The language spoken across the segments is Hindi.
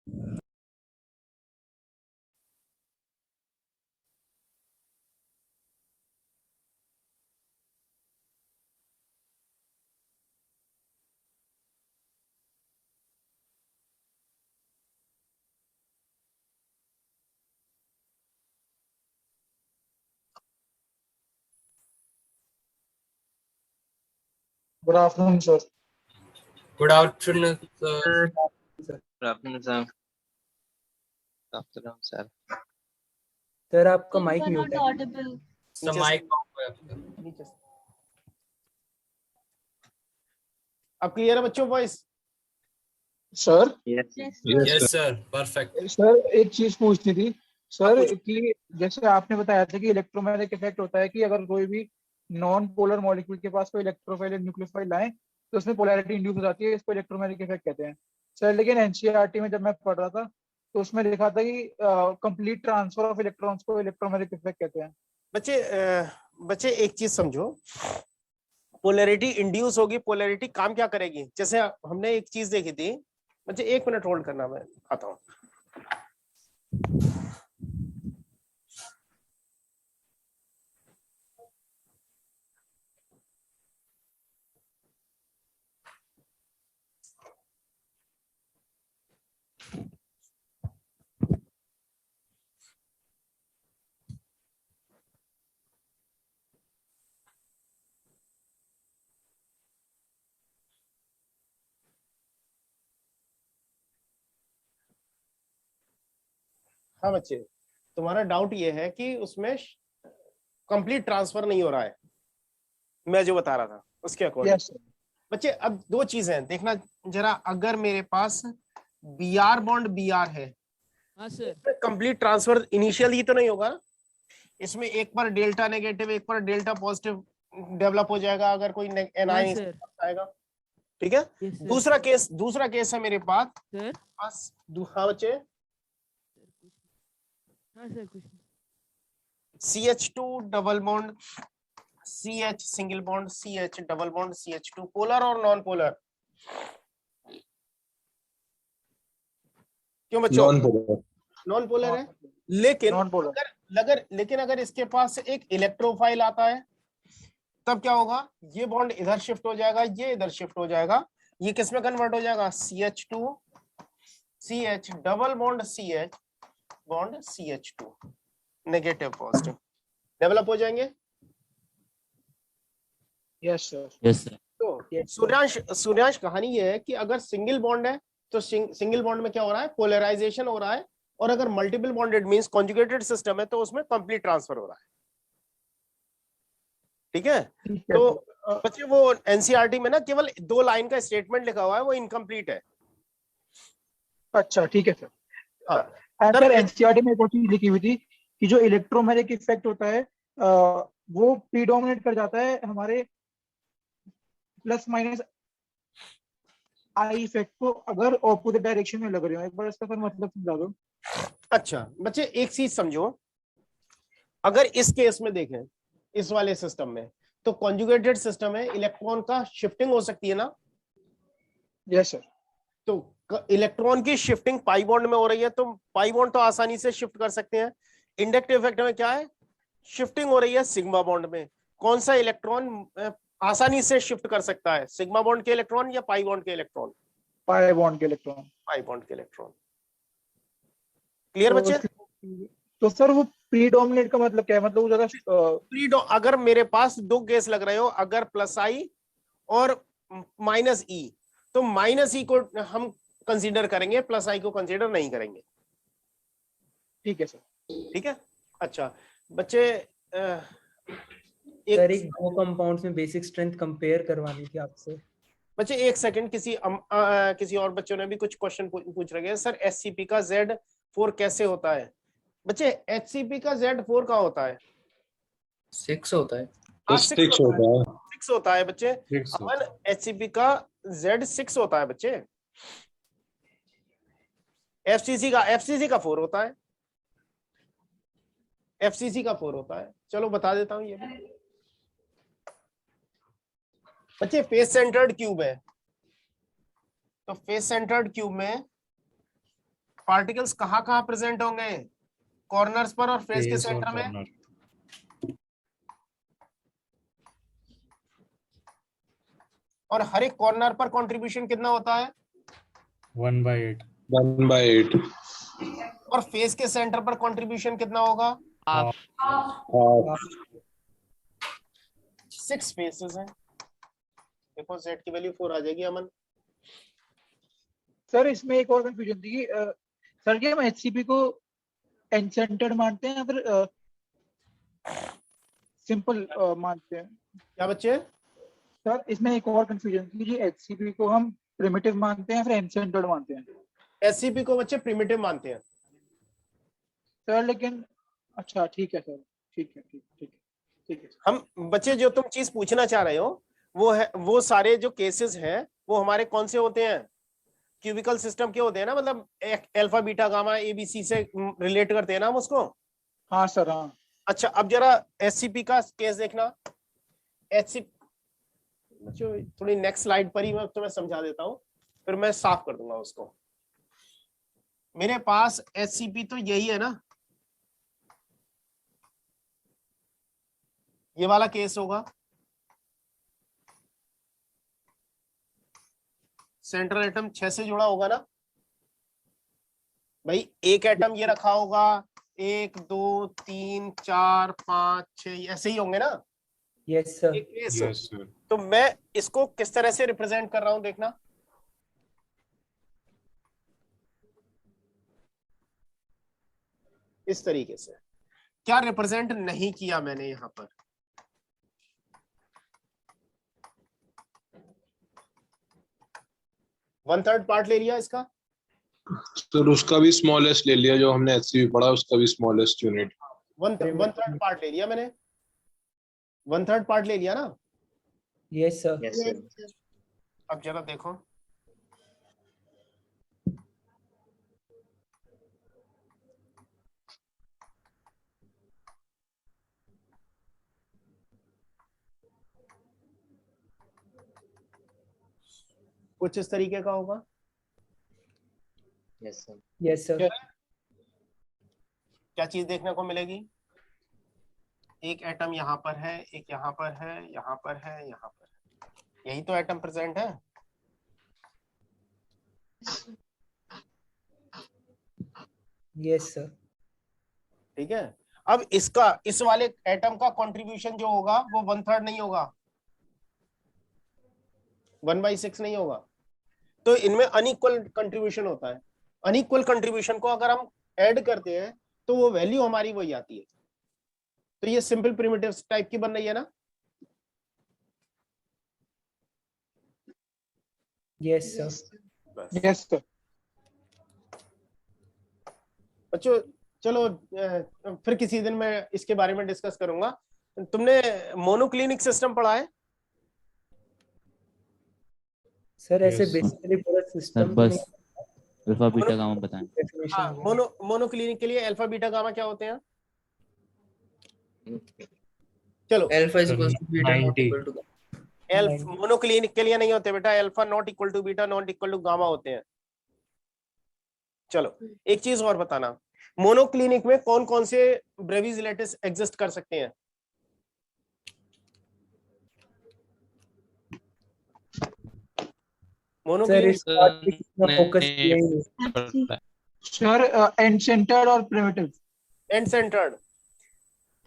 Good afternoon sir. Good afternoon sir. Good afternoon sir. Sir sir आपका माइक म्यूट है। सर माइक ऑफ है आपका। अब क्लियर है बच्चों voice? Sir yes sir, perfect. Sir एक चीज पूछनी थी सर कि जैसे आपने बताया था कि इलेक्ट्रोमैग्नेटिक इफेक्ट होता है कि अगर कोई भी नॉन पोलर मॉलिक्यूल के पास कोई इलेक्ट्रोफाइल या न्यूक्लियोफाइल लाए तो उसमें पोलैरिटी इंड्यूस हो जाती है, इसको इलेक्ट्रोमैग्नेटिक इफेक्ट कहते हैं। सर लेकिन एनसीईआरटी में जब मैं पढ़ रहा था तो उसमें लिखा था कि कंप्लीट ट्रांसफर ऑफ इलेक्ट्रॉन्स को इलेक्ट्रोमैग्नेटिक इफेक्ट कहते हैं। बच्चे एक चीज समझो, पोलैरिटी इंड्यूस होगी, पोलैरिटी काम क्या करेगी? जैसे हमने एक चीज देखी थी बच्चे, 1 मिनट होल्ड करना, मैं आता हूं। हाँ बच्चे, तुम्हारा डाउट ये है कि उसमें कंप्लीट ट्रांसफर नहीं हो रहा है, मैं जो बता रहा था उसके अकॉर्डिंग। yes, बच्चे अब 2 चीजें देखना जरा, अगर मेरे पास Br बॉन्ड Br है, हाँ सर, कंप्लीट ट्रांसफर इनिशियली तो नहीं होगा, इसमें एक बार डेल्टा नेगेटिव एक बार डेल्टा पॉजिटिव डेवलप हो जाएगा अगर कोई एनायन आएगा, ठीक है। yes, sir. दूसरा केस है मेरे पास सर हाँ बच्चे, हाँ सर कुछ नहीं। CH2 double bond CH single bond CH double bond CH2, polar और नॉन पोलर? क्यों बच्चों? नॉन पोलर है, लेकिन अगर इसके पास एक इलेक्ट्रोफाइल आता है तब क्या होगा? ये बॉन्ड इधर शिफ्ट हो जाएगा, ये इधर शिफ्ट हो जाएगा, ये किस में कन्वर्ट हो जाएगा? CH2 CH double bond CH bond CH2 negative positive develop हो जाएंगे। Yes sir. Yes sir. तो सूर्यांश कहानी ये है कि अगर सिंगल बॉन्ड है तो सिंगल बॉन्ड में क्या हो रहा है? पोलराइजेशन हो रहा है, और अगर multiple bonded means conjugated system है तो उसमें कंप्लीट ट्रांसफर हो रहा है, ठीक है। तो बच्चे वो एनसीईआरटी में ना केवल 2 लाइन का स्टेटमेंट लिखा हुआ है, वो इनकम्प्लीट है। अच्छा ठीक है सर। हाँ सर एनसीईआरटी में एक और चीज लिखी हुई थी कि जो इलेक्ट्रोमैग्नेटिक इफेक्ट होता है वो प्रीडोमिनेट कर जाता है हमारे प्लस माइनस आई इफेक्ट को अगर ऑपोजिट डायरेक्शन में लग रहे हो। एक बार इसका सर मतलब समझा दो। अच्छा बच्चे एक चीज समझो, अगर इस केस में देखें, इस वाले सिस्टम में, तो कॉन्जुगेटेड सिस्टम है, इलेक्ट्रॉन का शिफ्टिंग हो सकती है ना? Yes sir. तो इलेक्ट्रॉन की शिफ्टिंग पाई बॉन्ड में हो रही है, तो पाई बॉन्ड तो आसानी से शिफ्ट कर सकते हैं। इंडक्टिव इफेक्ट में क्या है? शिफ्टिंग हो रही है सिग्मा बॉन्ड में। कौन सा इलेक्ट्रॉन आसानी से शिफ्ट कर सकता है? सिग्मा बॉन्ड के इलेक्ट्रॉन या पाई बॉन्ड के इलेक्ट्रॉन? पाई बॉन्ड के इलेक्ट्रॉन। पाई बॉन्ड के इलेक्ट्रॉन। क्लियर बच्चे? तो सर वो प्रीडोमिनेट का मतलब क्या है? मतलब वो ज्यादा अगर मेरे पास 2 केस लग रहे हो, अगर प्लस आई और माइनस ई, तो माइनस ई को हम कंसीडर करेंगे, प्लस आई को कंसीडर नहीं करेंगे, ठीक है सर। ठीक है। अच्छा बच्चे सर एक 2 कंपाउंड्स में बेसिक स्ट्रेंथ कंपेयर करवानी थी आपसे। बच्चे एक सेकंड, किसी और बच्चों ने भी कुछ क्वेश्चन पूछ रहे हैं। सर एचसीपी का Z4 कैसे होता है? बच्चे एचसीपी का Z4 का होता है 6 होता है। 6 होता है बच्चे। अपन एचसीपी का Z6 होता है बच्चे। एफसीसी का 4 होता है। एफसीसी का 4 होता है। चलो बता देता हूं ये भी। बच्चे फेस सेंटर्ड क्यूब है, तो फेस सेंटर्ड क्यूब में पार्टिकल्स कहाँ कहाँ प्रेजेंट होंगे? कॉर्नर्स पर और फेस के सेंटर में। और हर एक कॉर्नर पर कंट्रीब्यूशन कितना होता है? 1/8। 1/8। और फेस के सेंटर पर कंट्रीब्यूशन कितना होगा? हाफ। 6 फेसेस हैं। देखो z की वैल्यू 4 आ जाएगी अमन। सर इसमें एक और कंफ्यूजन थी कि सर क्या हम एचसीपी को एन सेंटर्ड मानते हैं या फिर सिंपल मानते हैं? क्या बच्चे? सर इसमें एक और कंफ्यूजन थी कि एचसीपी को हम प्रिमिटिव मानते हैं या फिर एन सेंटर्ड मानते हैं? एससीपी को बच्चे प्रिमिटिव मानते हैं सर लेकिन अच्छा ठीक है सर, ठीक है ठीक ठीक ठीक है। हम। बच्चे जो तुम चीज पूछना चाह रहे हो वो है, वो सारे जो केसेस हैं वो हमारे कौन से होते हैं? क्यूबिकल सिस्टम के होते हैं ना, मतलब अल्फा बीटा गामा एबीसी से रिलेट करते हैं ना हम उसको। हाँ सर हाँ। अच्छा अब जरा एससीपी का केस देखना। एचसीपी थोड़ी नेक्स्ट स्लाइड पर ही मैं तुम्हें समझा देता हूं, फिर मैं साफ कर दूंगा उसको। मेरे पास एचसीपी तो यही है ना, ये वाला केस होगा। सेंट्रल एटम 6 से जुड़ा होगा ना भाई। एक एटम ये रखा होगा, 1 2 3 4 5 6 ऐसे ही होंगे ना। Yes sir. एक केस। Yes sir. तो मैं इसको किस तरह से रिप्रेजेंट कर रहा हूं देखना। इस तरीके से। क्या रिप्रेजेंट नहीं किया मैंने यहां पर? वन थर्ड पार्ट ले लिया इसका। तो उसका भी स्मॉलेस्ट ले लिया, जो हमने एचसीबी पढ़ा उसका भी smallest unit. One third part ले लिया मैंने। वन थर्ड पार्ट ले लिया ना। Yes sir. Yes sir. अब जरा देखो, कुछ इस तरीके का होगा। Yes sir. Yes sir. क्या चीज देखने को मिलेगी? एक एटम यहाँ पर है, एक यहाँ पर है, यहाँ पर है, यहाँ पर है। यही तो एटम प्रेजेंट है। Yes sir. ठीक है। अब इसका, इस वाले एटम का कंट्रीब्यूशन जो होगा वो 1/3 नहीं होगा, 1/6 नहीं होगा। तो इनमें अनइक्वल कंट्रीब्यूशन होता है। अनइक्वल कंट्रीब्यूशन को अगर हम ऐड करते हैं तो वो वैल्यू हमारी वही आती है। तो ये सिंपल प्रिमिटिव टाइप की बन रही है ना। Yes sir. Yes sir. बच्चों चलो फिर किसी दिन मैं इसके बारे में डिस्कस करूंगा। तुमने मोनोक्लिनिक सिस्टम पढ़ा है? सर ऐसे Yes. बेसिकली पूरा सिस्टम बस अल्फा बीटा गामा बताएं। हाँ, मोनोक्लिनिक के लिए अल्फा बीटा गामा क्या होते हैं? चलो Alpha is equal to beta not 90. equal to alpha monoclinic के लिए नहीं होते बेटा, alpha not equal to beta not equal to gamma होते हैं। चलो एक चीज और बताना, मोनोक्लिनिक में कौन कौन से ब्रेविस लैटिस एग्जिस्ट कर सकते हैं? सर इस बात पे कितना नहीं, फोकस किया ही नहीं। सर एंड सेंटर्ड और primitive. And centred.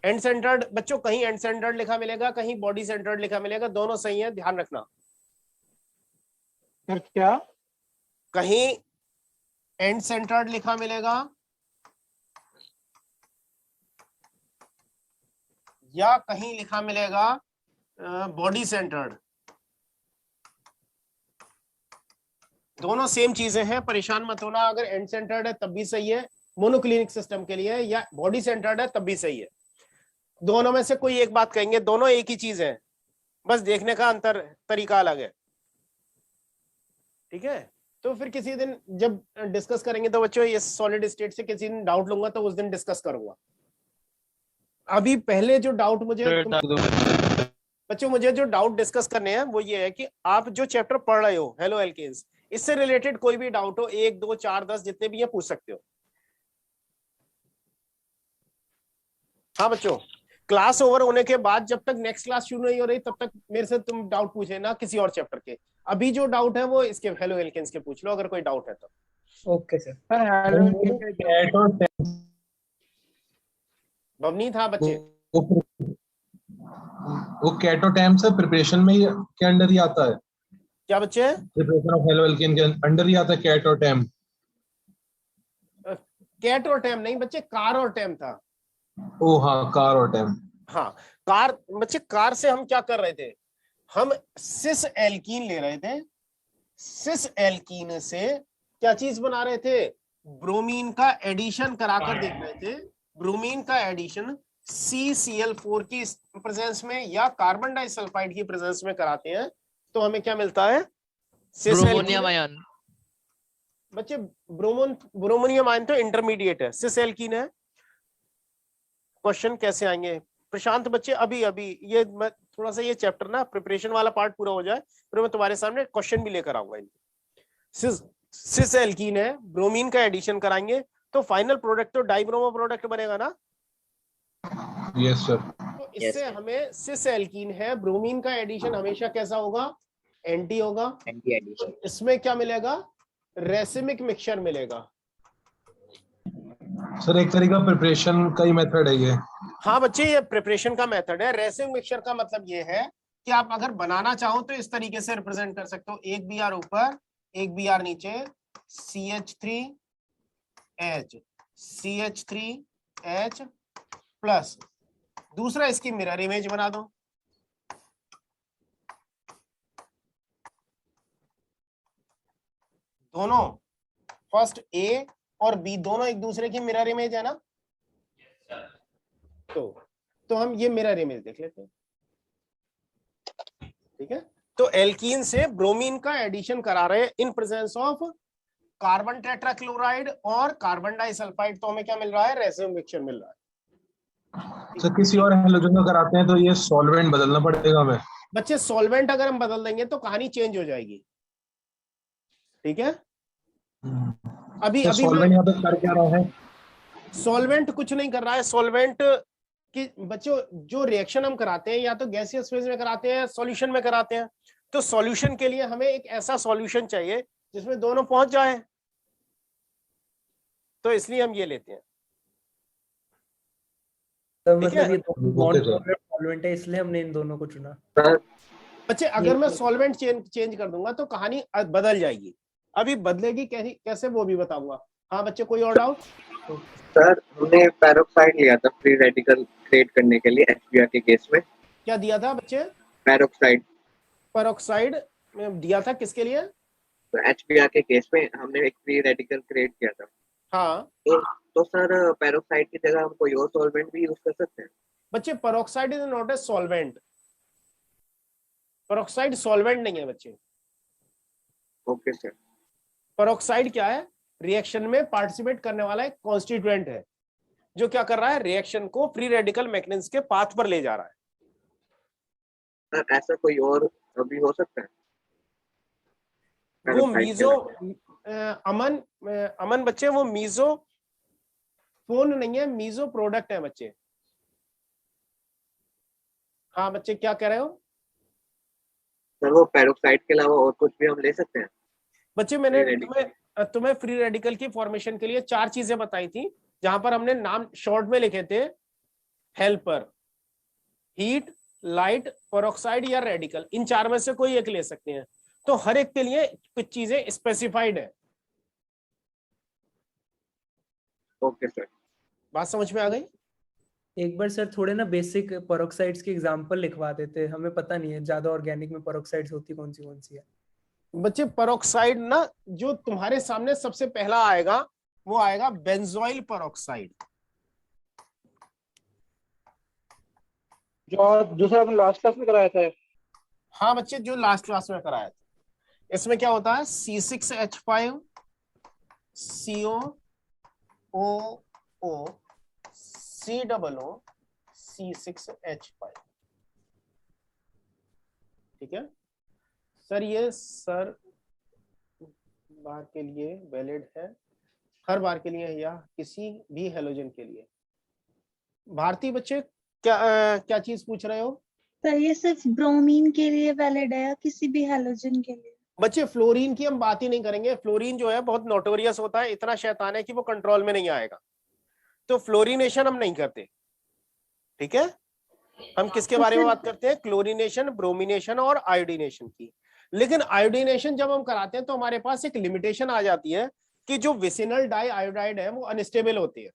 And centred बच्चों, कहीं एंड सेंटर्ड लिखा मिलेगा, कहीं बॉडी सेंटर्ड लिखा मिलेगा, दोनों सही है, ध्यान रखना। सर क्या? कहीं एंड सेंटर्ड लिखा मिलेगा या कहीं लिखा मिलेगा बॉडी सेंटर्ड। दोनों सेम चीजें हैं, परेशान मत होना। अगर एंड सेंटर्ड है तब भी सही है मोनोक्लिनिक सिस्टम के लिए, या बॉडी सेंटर्ड है तब भी सही है। दोनों में से कोई एक बात कहेंगे, दोनों एक ही चीज है, बस देखने का अंतर तरीका अलग है। ठीक है, तो फिर किसी दिन जब डिस्कस करेंगे तो बच्चों ये सॉलिड स्टेट से किसी दिन डाउट लूंगा तो उस दिन डिस्कस करूंगा। अभी पहले जो डाउट बच्चों मुझे जो डाउट डिस्कस करने हैं वो ये है कि आप जो चैप्टर पढ़ रहे हो, हेलो एल्केन्स, इससे रिलेटेड कोई भी डाउट हो, 1 2 4 10 जितने भी है पूछ सकते हो। हाँ बच्चों, क्लास ओवर होने के बाद जब तक नेक्स्ट क्लास शुरू नहीं हो रही तब तक मेरे से तुम डाउट पूछे ना किसी और चैप्टर के। अभी जो डाउट है वो इसके हेलो एल्केन्स के पूछ लो अगर कोई डाउट है तो। Okay sir. भवनीत, हाँ बच्चे। वो कैटोटैम से प्रिपरेशन में के अंडर ही आता है। क्या बच्चे? प्रिपरेशन ऑफ हेलो एल्केन के अंडर ही आता है कैटोटैम। कैट और टैम नहीं बच्चे, कार और टैम था। ओ हाँ, कार और टैम। हाँ कार बच्चे, कार से हम क्या कर रहे थे, हम सिस एल्कीन ले रहे थे। सिस एल्कीन से क्या चीज बना रहे थे, ब्रोमीन का एडिशन कराकर देख रहे थे। ब्रोमीन का एडिशन CCl4 की प्रेजेंस में या कार्बन डाइसल्फाइड की प्रेजेंस में कराते हैं तो हमें क्या मिलता है, ब्रोमोनियम आयन। बच्चे ब्रोमोनियम आयन तो इंटरमीडिएट है, सिस एल्कीन है। क्वेश्चन कैसे आएंगे प्रशांत बच्चे? अभी ये मैं थोड़ा सा ये चैप्टर ना प्रिपरेशन वाला पार्ट पूरा हो जाए फिर मैं तुम्हारे सामने क्वेश्चन भी लेकर आऊंगा। सिस एल्कीन है, ब्रोमीन का एडिशन कराएंगे तो फाइनल प्रोडक्ट तो डाइब्रोमो प्रोडक्ट बनेगा ना। Yes sir. तो इससे हमें सिस एल्कीन है, ब्रोमीन का एडिशन हमेशा कैसा होगा, एंटी होगा। Anti addition. तो इसमें क्या मिलेगा, रेसिमिक मिक्सचर मिलेगा। सर एक तरीका प्रिपरेशन का ही मेथड है ये। हाँ बच्चे, ये प्रिपरेशन का मेथड है। रेसिंग मिक्सचर का मतलब ये है कि आप अगर बनाना चाहो तो इस तरीके से रिप्रेजेंट कर सकते हो, एक Br ऊपर एक Br नीचे, CH3H CH3H प्लस दूसरा इसकी मिरर इमेज बना दो। दोनों फर्स्ट A और B दोनों एक दूसरे की मिरर इमेज है ना। तो हम ये मिरर इमेज देख लेते हैं, ठीक है। तो एल्कीन से ब्रोमीन का एडिशन करा रहे in presence of carbon tetrachloride और कार्बन डाइसल्फाइड, तो हमें क्या मिल रहा है, रेसिम मिक्सचर मिल रहा है। सर किसी और हेलोजन का कराते हैं तो ये सॉल्वेंट बदलना पड़ेगा हमें। बच्चे सॉल्वेंट अगर हम बदल देंगे तो कहानी चेंज हो जाएगी, ठीक है। अभी सॉल्वेंट यहाँ पे कर क्या रहा है? सॉल्वेंट कुछ नहीं कर रहा है। सॉल्वेंट कि बच्चों जो रिएक्शन हम कराते हैं या तो गैसियस फेज में कराते हैं, सॉल्यूशन में कराते हैं, तो सॉल्यूशन के लिए हमें एक ऐसा सॉल्यूशन चाहिए जिसमें दोनों पहुंच जाए, तो इसलिए हम ये लेते हैं। तो मतलब ये सॉल्वेंट है इसलिए हमने इन दोनों को चुना। बच्चे अगर मैं सॉल्वेंट चेंज कर दूंगा तो कहानी बदल जाएगी। अभी बदलेगी कैसे वो भी बताऊंगा। हाँ बच्चे, कोई और डाउट? सर हमने पैरोक्साइड लिया था फ्री रेडिकल क्रिएट करने के लिए HBr के केस में। क्या दिया था बच्चे? पैरोक्साइड। पैरोक्साइड में दिया था किसके लिए? तो HBr के केस में हमने एक फ्री रेडिकल क्रिएट किया था। हाँ तो सर पैरोक्साइड की जगह हम कोई और सॉल्वेंट भी यूज कर सकते हैं? बच्चे peroxide is not a solvent. Peroxide solvent नहीं है बच्चे। Okay sir. पैरोक्साइड क्या है, रिएक्शन में पार्टिसिपेट करने वाला एक कॉन्स्टिट्यूएंट है जो क्या कर रहा है, रिएक्शन को फ्री रेडिकल मैकेनिज्म के पाथ पर ले जा रहा है। सर ऐसा कोई और भी हो सकता है? वो मीजो अमन बच्चे, वो मीजो फोन नहीं है, मीजो प्रोडक्ट है बच्चे। हाँ बच्चे क्या कह रहे हो? सर वो पैरोक्साइड के अलावा और कुछ भी हम ले सकते हैं? बच्चे मैंने तुम्हें फ्री रेडिकल की फॉर्मेशन के लिए 4 चीजें बताई थी जहां पर हमने नाम शॉर्ट में लिखे थे, हेल्पर, हीट, लाइट, पेरोक्साइड या रेडिकल। इन 4 में से कोई एक ले सकते हैं, तो हर एक के लिए कुछ चीजें स्पेसिफाइड है। Okay sir. बात समझ में आ गई? एक बार सर थोड़े ना बेसिक पेरोक्साइड्स के एग्जांपल लिखवा देते, हमें पता नहीं है ज्यादा ऑर्गेनिक में पेरोक्साइड्स होती कौन सी है। बच्चे पेरोक्साइड ना जो तुम्हारे सामने सबसे पहला आएगा वो आएगा बेंजोइल पेरोक्साइड, जो सर आपने लास्ट क्लास में कराया था। हाँ बच्चे, जो लास्ट क्लास में कराया था। इसमें क्या होता है, C6H5 COOO COO C6H5, ठीक है सर। ये सर बार के लिए वैलिड है, हर बार के लिए या किसी भी हेलोजन के लिए। भारतीय बच्चे क्या चीज पूछ रहे हो? सर ये सिर्फ ब्रोमीन के लिए वैलिड है या किसी भी हैलोजन के लिए? बच्चे फ्लोरीन की हम बात ही नहीं करेंगे, फ्लोरीन जो है बहुत नोटोरियस होता है, इतना शैतान है कि वो कंट्रोल में नहीं आएगा, तो फ्लोरिनेशन हम नहीं करते, ठीक है। हम किसके बारे में बात करते हैं? क्लोरीनेशन, ब्रोमिनेशन और आयोडीनेशन की। लेकिन आयोडीनेशन जब हम कराते हैं तो हमारे पास एक लिमिटेशन आ जाती है कि जो विसिनल डाई आयोडाइड है वो अनस्टेबल होती है।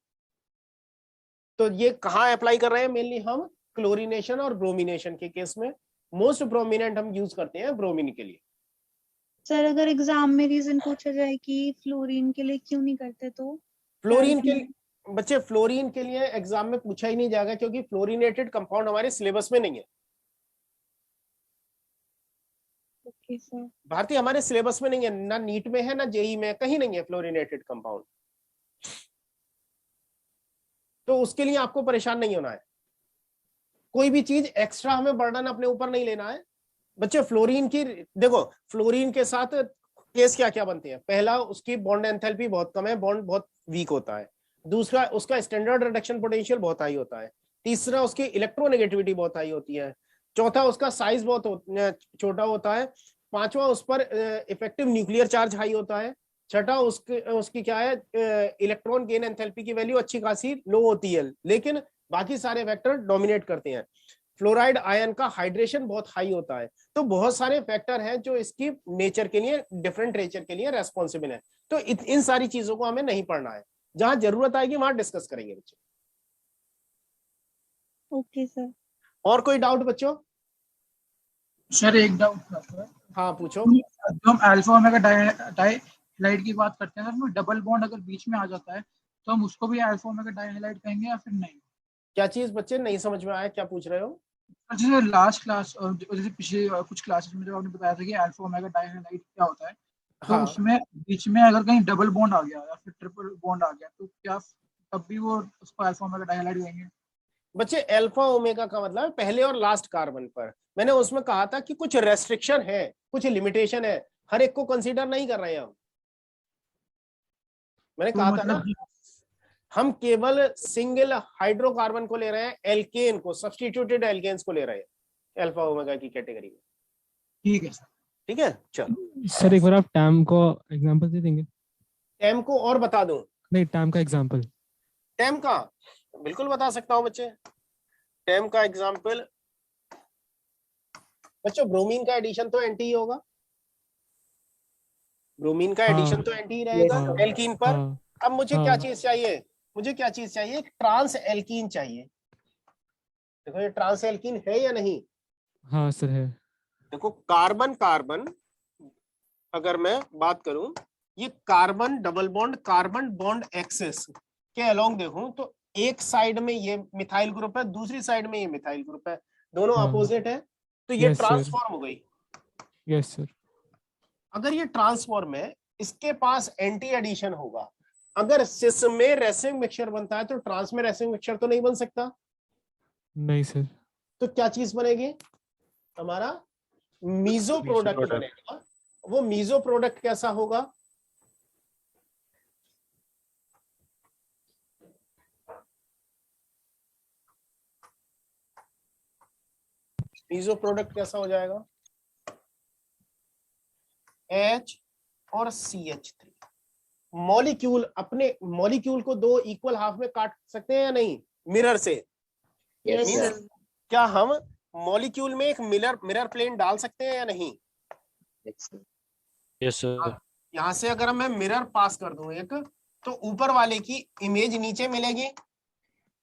तो ये कहाँ अप्लाई कर रहे हैं? मेनली हम क्लोरीनेशन और ब्रोमिनेशन के केस में। मोस्ट प्रोमिनेंट हम यूज करते हैं ब्रोमीन के लिए। सर अगर एग्जाम में रीजन पूछा जाए कि फ्लोरीन के लिए क्यों नहीं करते तो? फ्लोरीन के लिए बच्चे, फ्लोरीन के लिए एग्जाम में पूछा ही नहीं जाएगा क्योंकि फ्लोरिनेटेड कंपाउंड हमारे सिलेबस में नहीं है। Okay sir. भारतीय हमारे सिलेबस में नहीं है, ना नीट में है ना जेई में, कहीं नहीं है फ्लोरिनेटेड कंपाउंड। तो उसके लिए आपको परेशान नहीं होना है, कोई भी चीज एक्स्ट्रा हमें बर्डन अपने ऊपर नहीं लेना है। बच्चे फ्लोरीन की देखो, फ्लोरीन के साथ केस क्या क्या बनते हैं? पहला, उसकी बॉन्ड एंथैल्पी बहुत कम है, बॉन्ड बहुत वीक होता है। दूसरा, उसका स्टैंडर्ड रिडक्शन पोटेंशियल बहुत हाई होता है। तीसरा, उसकी इलेक्ट्रोनेगेटिविटी बहुत हाई होती है। चौथा, उसका साइज बहुत छोटा होता है। पांचवा, उस पर इफेक्टिव न्यूक्लियर चार्ज हाई होता है। छठा, उसकी क्या है, इलेक्ट्रॉन गेन एंथैल्पी की वैल्यू अच्छी खासी लो होती है, लेकिन बाकी सारे फैक्टर डोमिनेट करते हैं। फ्लोराइड आयन का हाइड्रेशन बहुत हाई होता है। तो बहुत सारे फैक्टर हैं जो इसकी नेचर के लिए, डिफरेंट नेचर के लिए रेस्पॉन्सिबल है। तो इन सारी चीजों को हमें नहीं पढ़ना है, जहां जरूरत आएगी वहां डिस्कस करेंगे बच्चों। Okay sir. और कोई डाउट बच्चों? सर एक डाउट था। हाँ पूछो। जो हम अल्फा ओमेगा डाइहाइलाइड की बात करते हैं सर, उसमें डबल बॉन्ड अगर बीच में आ जाता है तो हम उसको भी अल्फा ओमेगा डाइहाइलाइड कहेंगे या फिर नहीं? क्या चीज बच्चे, नहीं समझ में आया, क्या पूछ रहे हो? जैसे लास्ट क्लास और जैसे पिछले कुछ क्लासेस में जब आपने बताया था कि अल्फा ओमेगा डाइहाइलाइड क्या होता है, तो हाँ। उसमें बीच में अगर कहीं डबल बॉन्ड आ गया या फिर ट्रिपल बॉन्ड आ गया तो क्या तब भी वो उसको अल्फा ओमेगा डाइहाइलाइड कहेंगे? बच्चे अल्फा ओमेगा का मतलब है पहले और लास्ट कार्बन पर। मैंने उसमें कहा था कि कुछ रेस्ट्रिक्शन है, कुछ लिमिटेशन है, हर एक को कंसीडर नहीं कर रहे हैं हम। मैंने कहा था ना, हम केवल सिंगल हाइड्रोकार्बन को ले रहे हैं, एल्केन को, सब्स्टिट्यूटेड एल्केन्स को ले रहे हैं अल्फा ओमेगा की कैटेगरी में। ठीक है सर। ठीक है, चलो सर एक बार आप टैम को एग्जांपल दे देंगे? टैम को और बता दूं? नहीं, टैम का एग्जांपल। टैम का बिल्कुल बता सकता हूं बच्चे। टैम का एग्जांपल बच्चों, ब्रोमीन का एडिशन तो एंटी ही होगा, ब्रोमीन का एडिशन तो एंटी ही रहेगा एल्कीन पर। अब मुझे क्या चीज चाहिए? मुझे क्या चीज चाहिए? ट्रांस एल्कीन चाहिए। देखो ये ट्रांस एल्कीन है या नहीं? हाँ सर है। देखो कार्बन कार्बन, अगर मैं बात करूं, ये carbon double bond, carbon bond axis के अलोंग देखूं तो एक साइड में ये मिथाइल ग्रुप है, दूसरी साइड में ये मिथाइल ग्रुप है, दोनों अपोजिट है, तो ये ट्रांसफॉर्म हो गई। Yes sir. अगर ये ट्रांसफॉर्म है, इसके पास एंटी एडिशन होगा। अगर सिस में रेसिंग मिक्सचर बनता है तो ट्रांस में रेसिंग मिक्सचर तो नहीं बन सकता। नहीं सर। तो क्या चीज बनेगी? हमारा मीजो प्रोडक्ट बनेगा। वो मीजो प्रोडक्ट कैसा होगा? मीजो प्रोडक्ट कैसा हो जाएगा? H और CH3 मॉलिक्यूल, अपने मॉलिक्यूल को दो इक्वल हाफ में काट सकते हैं या नहीं मिरर से? Yes sir. क्या हम मॉलिक्यूल में एक मिरर प्लेन डाल सकते हैं या नहीं? Yes sir. यहां से अगर मैं मिरर पास कर दूं एक, तो ऊपर वाले की इमेज नीचे मिलेगी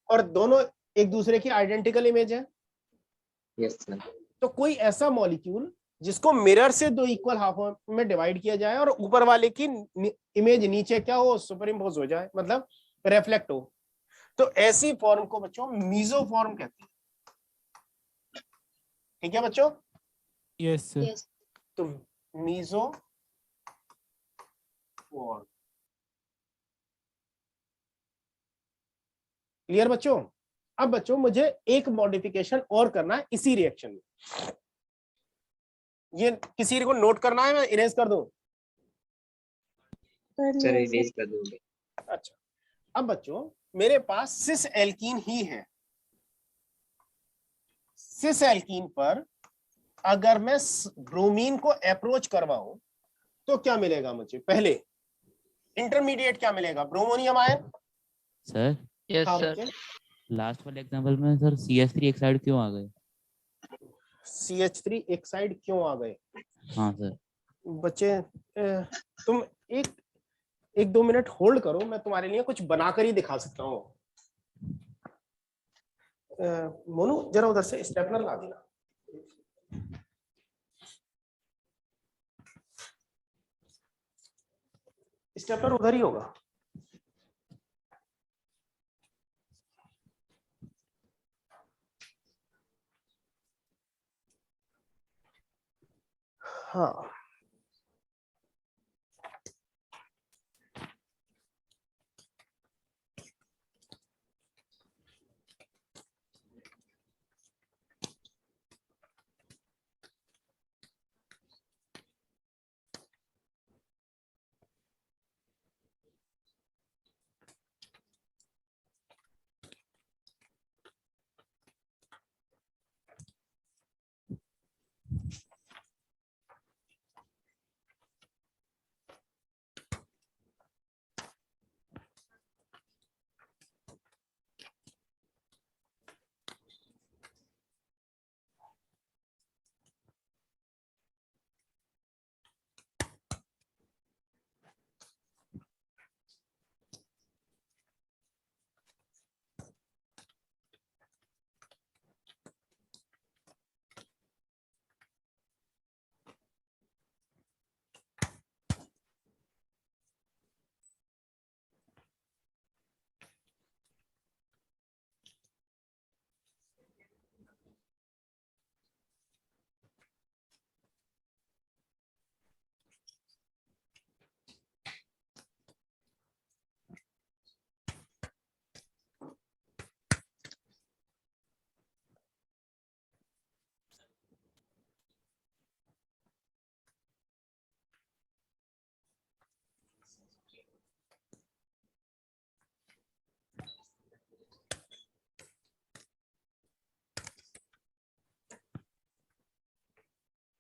और दोनों एक दूसरे की आइडेंटिकल इमेज है। Yes sir. तो कोई ऐसा मॉलिक्यूल जिसको मिरर से दो इक्वल हाफ में डिवाइड किया जाए और ऊपर वाले की इमेज नीचे क्या हो, सुपर इम्पोज हो जाए, मतलब रिफ्लेक्ट हो, तो ऐसी फॉर्म को बच्चों मीजो फॉर्म कहते हैं। ठीक है बच्चों? Yes sir. तो मीजो फॉर्म क्लियर बच्चों? अब बच्चों मुझे एक मॉडिफिकेशन और करना है इसी रिएक्शन में। ये किसी को नोट करना है, मैं इरेज कर दूं? सर इरेज कर दोगे? अच्छा, अब बच्चों मेरे पास सिस एल्कीन ही है। सिस एल्कीन पर अगर मैं ब्रोमीन को अप्रोच करवाऊं तो क्या मिलेगा मुझे? पहले इंटरमीडिएट क्या मिलेगा? Bromonium ion. सर यस हाँ सर। बच्चे, लास्ट वाले एग्जांपल में सर CH3 एक साइड क्यों आ गए? CH3 एक साइड क्यों आ गए? हाँ सर। बच्चे तुम एक 2 मिनट होल्ड करो, मैं तुम्हारे लिए कुछ बनाकर ही दिखा सकता हूँ। मोनू जरा उधर से स्टेपलर ला देना। स्टेपलर उधर ही होगा। हाँ,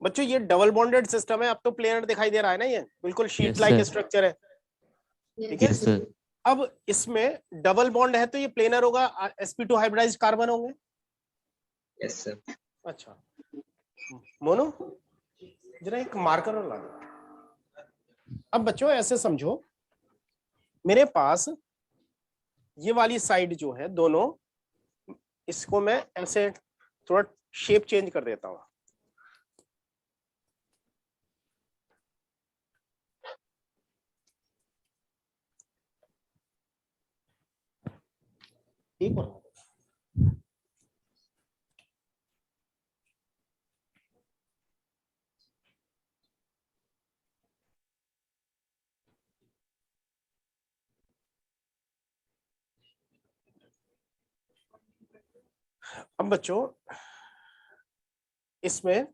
बच्चों ये डबल बॉन्डेड सिस्टम है। अब तो प्लेनर दिखाई दे रहा है ना, ये बिल्कुल शीट लाइक स्ट्रक्चर है। ठीक है सर। अब इसमें डबल बॉन्ड है तो ये प्लेनर होगा, sp2 हाइब्रिडाइज्ड कार्बन होंगे। Yes sir. अच्छा मोनो जरा एक मार्कर और ला दो। अब बच्चों ऐसे समझो, मेरे पास ये वाली साइड जो है दोनों, इसको मैं ऐसे थोड़ा शेप चेंज कर देता हूं। एक और अब बच्चों इसमें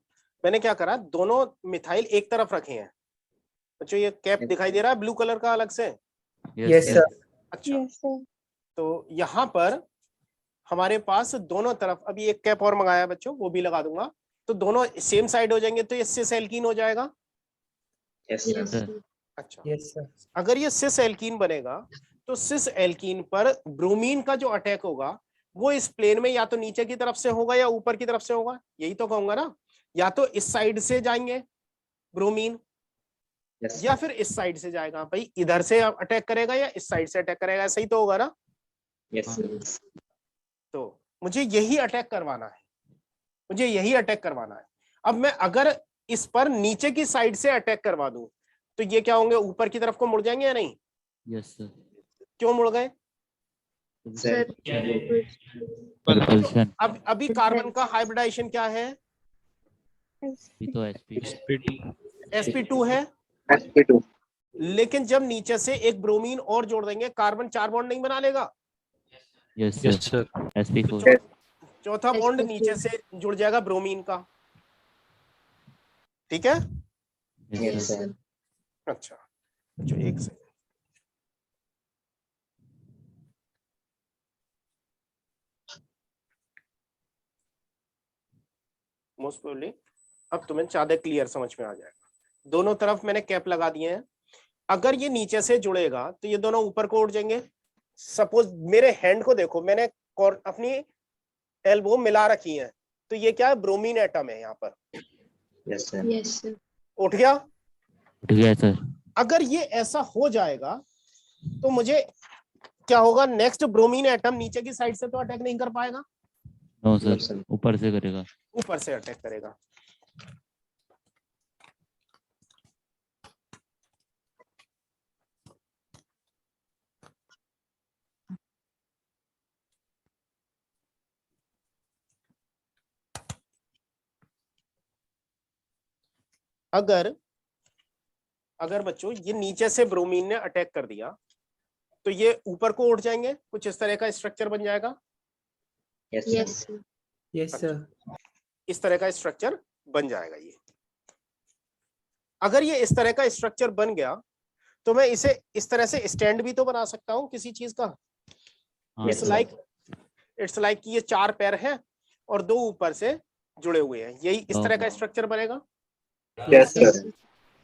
मैंने क्या करा, दोनों मिथाइल एक तरफ रखे हैं। बच्चों ये कैप दिखाई दे रहा है ब्लू कलर का अलग से? Yes sir. अच्छा तो यहाँ पर हमारे पास दोनों तरफ, अभी एक कैप और मंगाया बच्चों, वो भी लगा दूंगा, तो दोनों सेम साइड हो जाएंगे, तो ये सिस एल्कीन हो जाएगा। Yes sir. अच्छा यस सर। अगर ये सिस एल्कीन बनेगा तो सिस एल्कीन पर ब्रोमीन का जो अटैक होगा वो इस प्लेन में या तो नीचे की तरफ से होगा या ऊपर की तरफ से होगा, यही तो कहूंगा ना। या तो इस साइड से जाएंगे ब्रोमीन, या फिर इस साइड से जाएगा। भाई इधर से अटैक करेगा या इस साइड से अटैक करेगा, ऐसा ही तो होगा ना। यस तो मुझे यही अटैक करवाना है, मुझे यही अटैक करवाना है। अब मैं अगर इस पर नीचे की साइड से अटैक करवा दूं तो ये क्या होंगे, ऊपर की तरफ को मुड़ जाएंगे या नहीं? Yes sir. क्यों मुड़ गए? अब अभी कार्बन का हाइब्रिडाइजेशन क्या है? तो sp2 है। sp2 लेकिन जब नीचे से एक ब्रोमीन और जोड़ देंगे, कार्बन 4 बॉन्ड नहीं बना लेगा? Yes sir. sp4 चौथा बॉन्ड नीचे से जुड़ जाएगा ब्रोमीन का। ठीक है? Yes sir. अच्छा जो एक सेकंड, मोस्ट प्रोबेबली अब तुम्हें ज्यादा क्लियर समझ में आ जाएगा। दोनों तरफ मैंने कैप लगा दिए हैं। अगर ये नीचे से जुड़ेगा तो ये दोनों ऊपर को उठ जाएंगे। सपोज मेरे हैंड को देखो, मैंने अपनी एल्बो मिला रखी है, तो ये क्या है, ब्रोमीन एटम है यहाँ पर। Yes sir. उठ गया? उठ गया सर। अगर ये ऐसा हो जाएगा तो मुझे क्या होगा, नेक्स्ट ब्रोमीन एटम नीचे की साइड से तो अटैक नहीं कर पाएगा। नो सर, ऊपर से करेगा। ऊपर से अटैक करेगा। अगर बच्चों ये नीचे से ब्रोमीन ने अटैक कर दिया तो ये ऊपर को उठ जाएंगे, कुछ इस तरह का स्ट्रक्चर बन जाएगा। Yes sir. इस तरह का स्ट्रक्चर बन जाएगा ये। अगर ये इस तरह का स्ट्रक्चर बन गया तो मैं इसे इस तरह से स्टैंड भी तो बना सकता हूँ किसी चीज का। इट्स लाइक कि ये 4 पैर हैं और 2 ऊपर से जुड़े हुए हैं, यही इस तरह का स्ट्रक्चर बनेगा।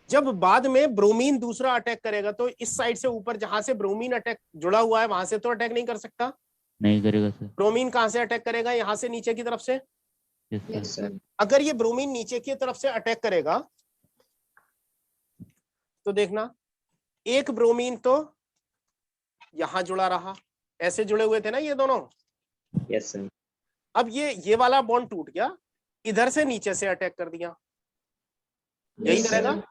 जब बाद में ब्रोमीन दूसरा अटैक करेगा तो इस साइड से ऊपर जहां से ब्रोमीन अटैक जुड़ा हुआ है वहां से तो अटैक नहीं कर सकता। नहीं करेगा सर। ब्रोमीन कहां से अटैक करेगा, यहाँ से नीचे की तरफ से। Yes sir. अगर ये ब्रोमीन नीचे की तरफ से अटैक करेगा तो देखना, एक ब्रोमीन तो यहां जुड़ा रहा, ऐसे जुड़े हुए थे ना ये दोनों। Yes sir. अब ये वाला बॉन्ड टूट गया, इधर से नीचे से अटैक कर दिया, यही करेगा।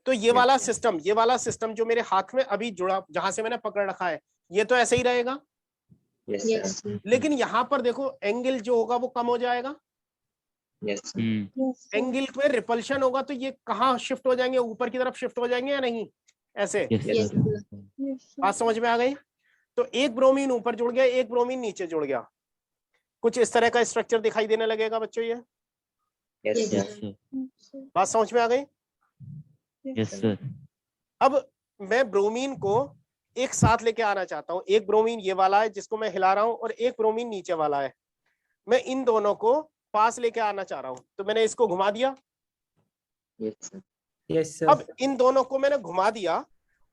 तो ये वाला सिस्टम जो मेरे हाथ में अभी जुड़ा, जहां से मैंने पकड़ रखा है, ये तो ऐसे ही रहेगा। लेकिन यहाँ पर देखो एंगल जो होगा वो कम हो जाएगा। एंगल में रिपल्शन होगा तो ये कहाँ शिफ्ट हो जाएंगे, ऊपर की तरफ शिफ्ट हो जाएंगे या नहीं, ऐसे। बात समझ में आ गई? तो एक ब्रोमीन ऊपर जुड़ गया, एक ब्रोमीन नीचे जुड़ गया, कुछ इस तरह का स्ट्रक्चर दिखाई देने लगेगा बच्चों ये। बात समझ में आ गई? Yes sir. अब मैं ब्रोमीन को एक साथ लेके आना चाहता हूँ। एक ब्रोमीन ये वाला है जिसको मैं हिला रहा हूँ और एक ब्रोमीन नीचे वाला है। मैं इन दोनों को पास लेके आना चाह रहा हूँ, तो मैंने इसको घुमा दिया। Yes sir. अब इन दोनों को मैंने घुमा दिया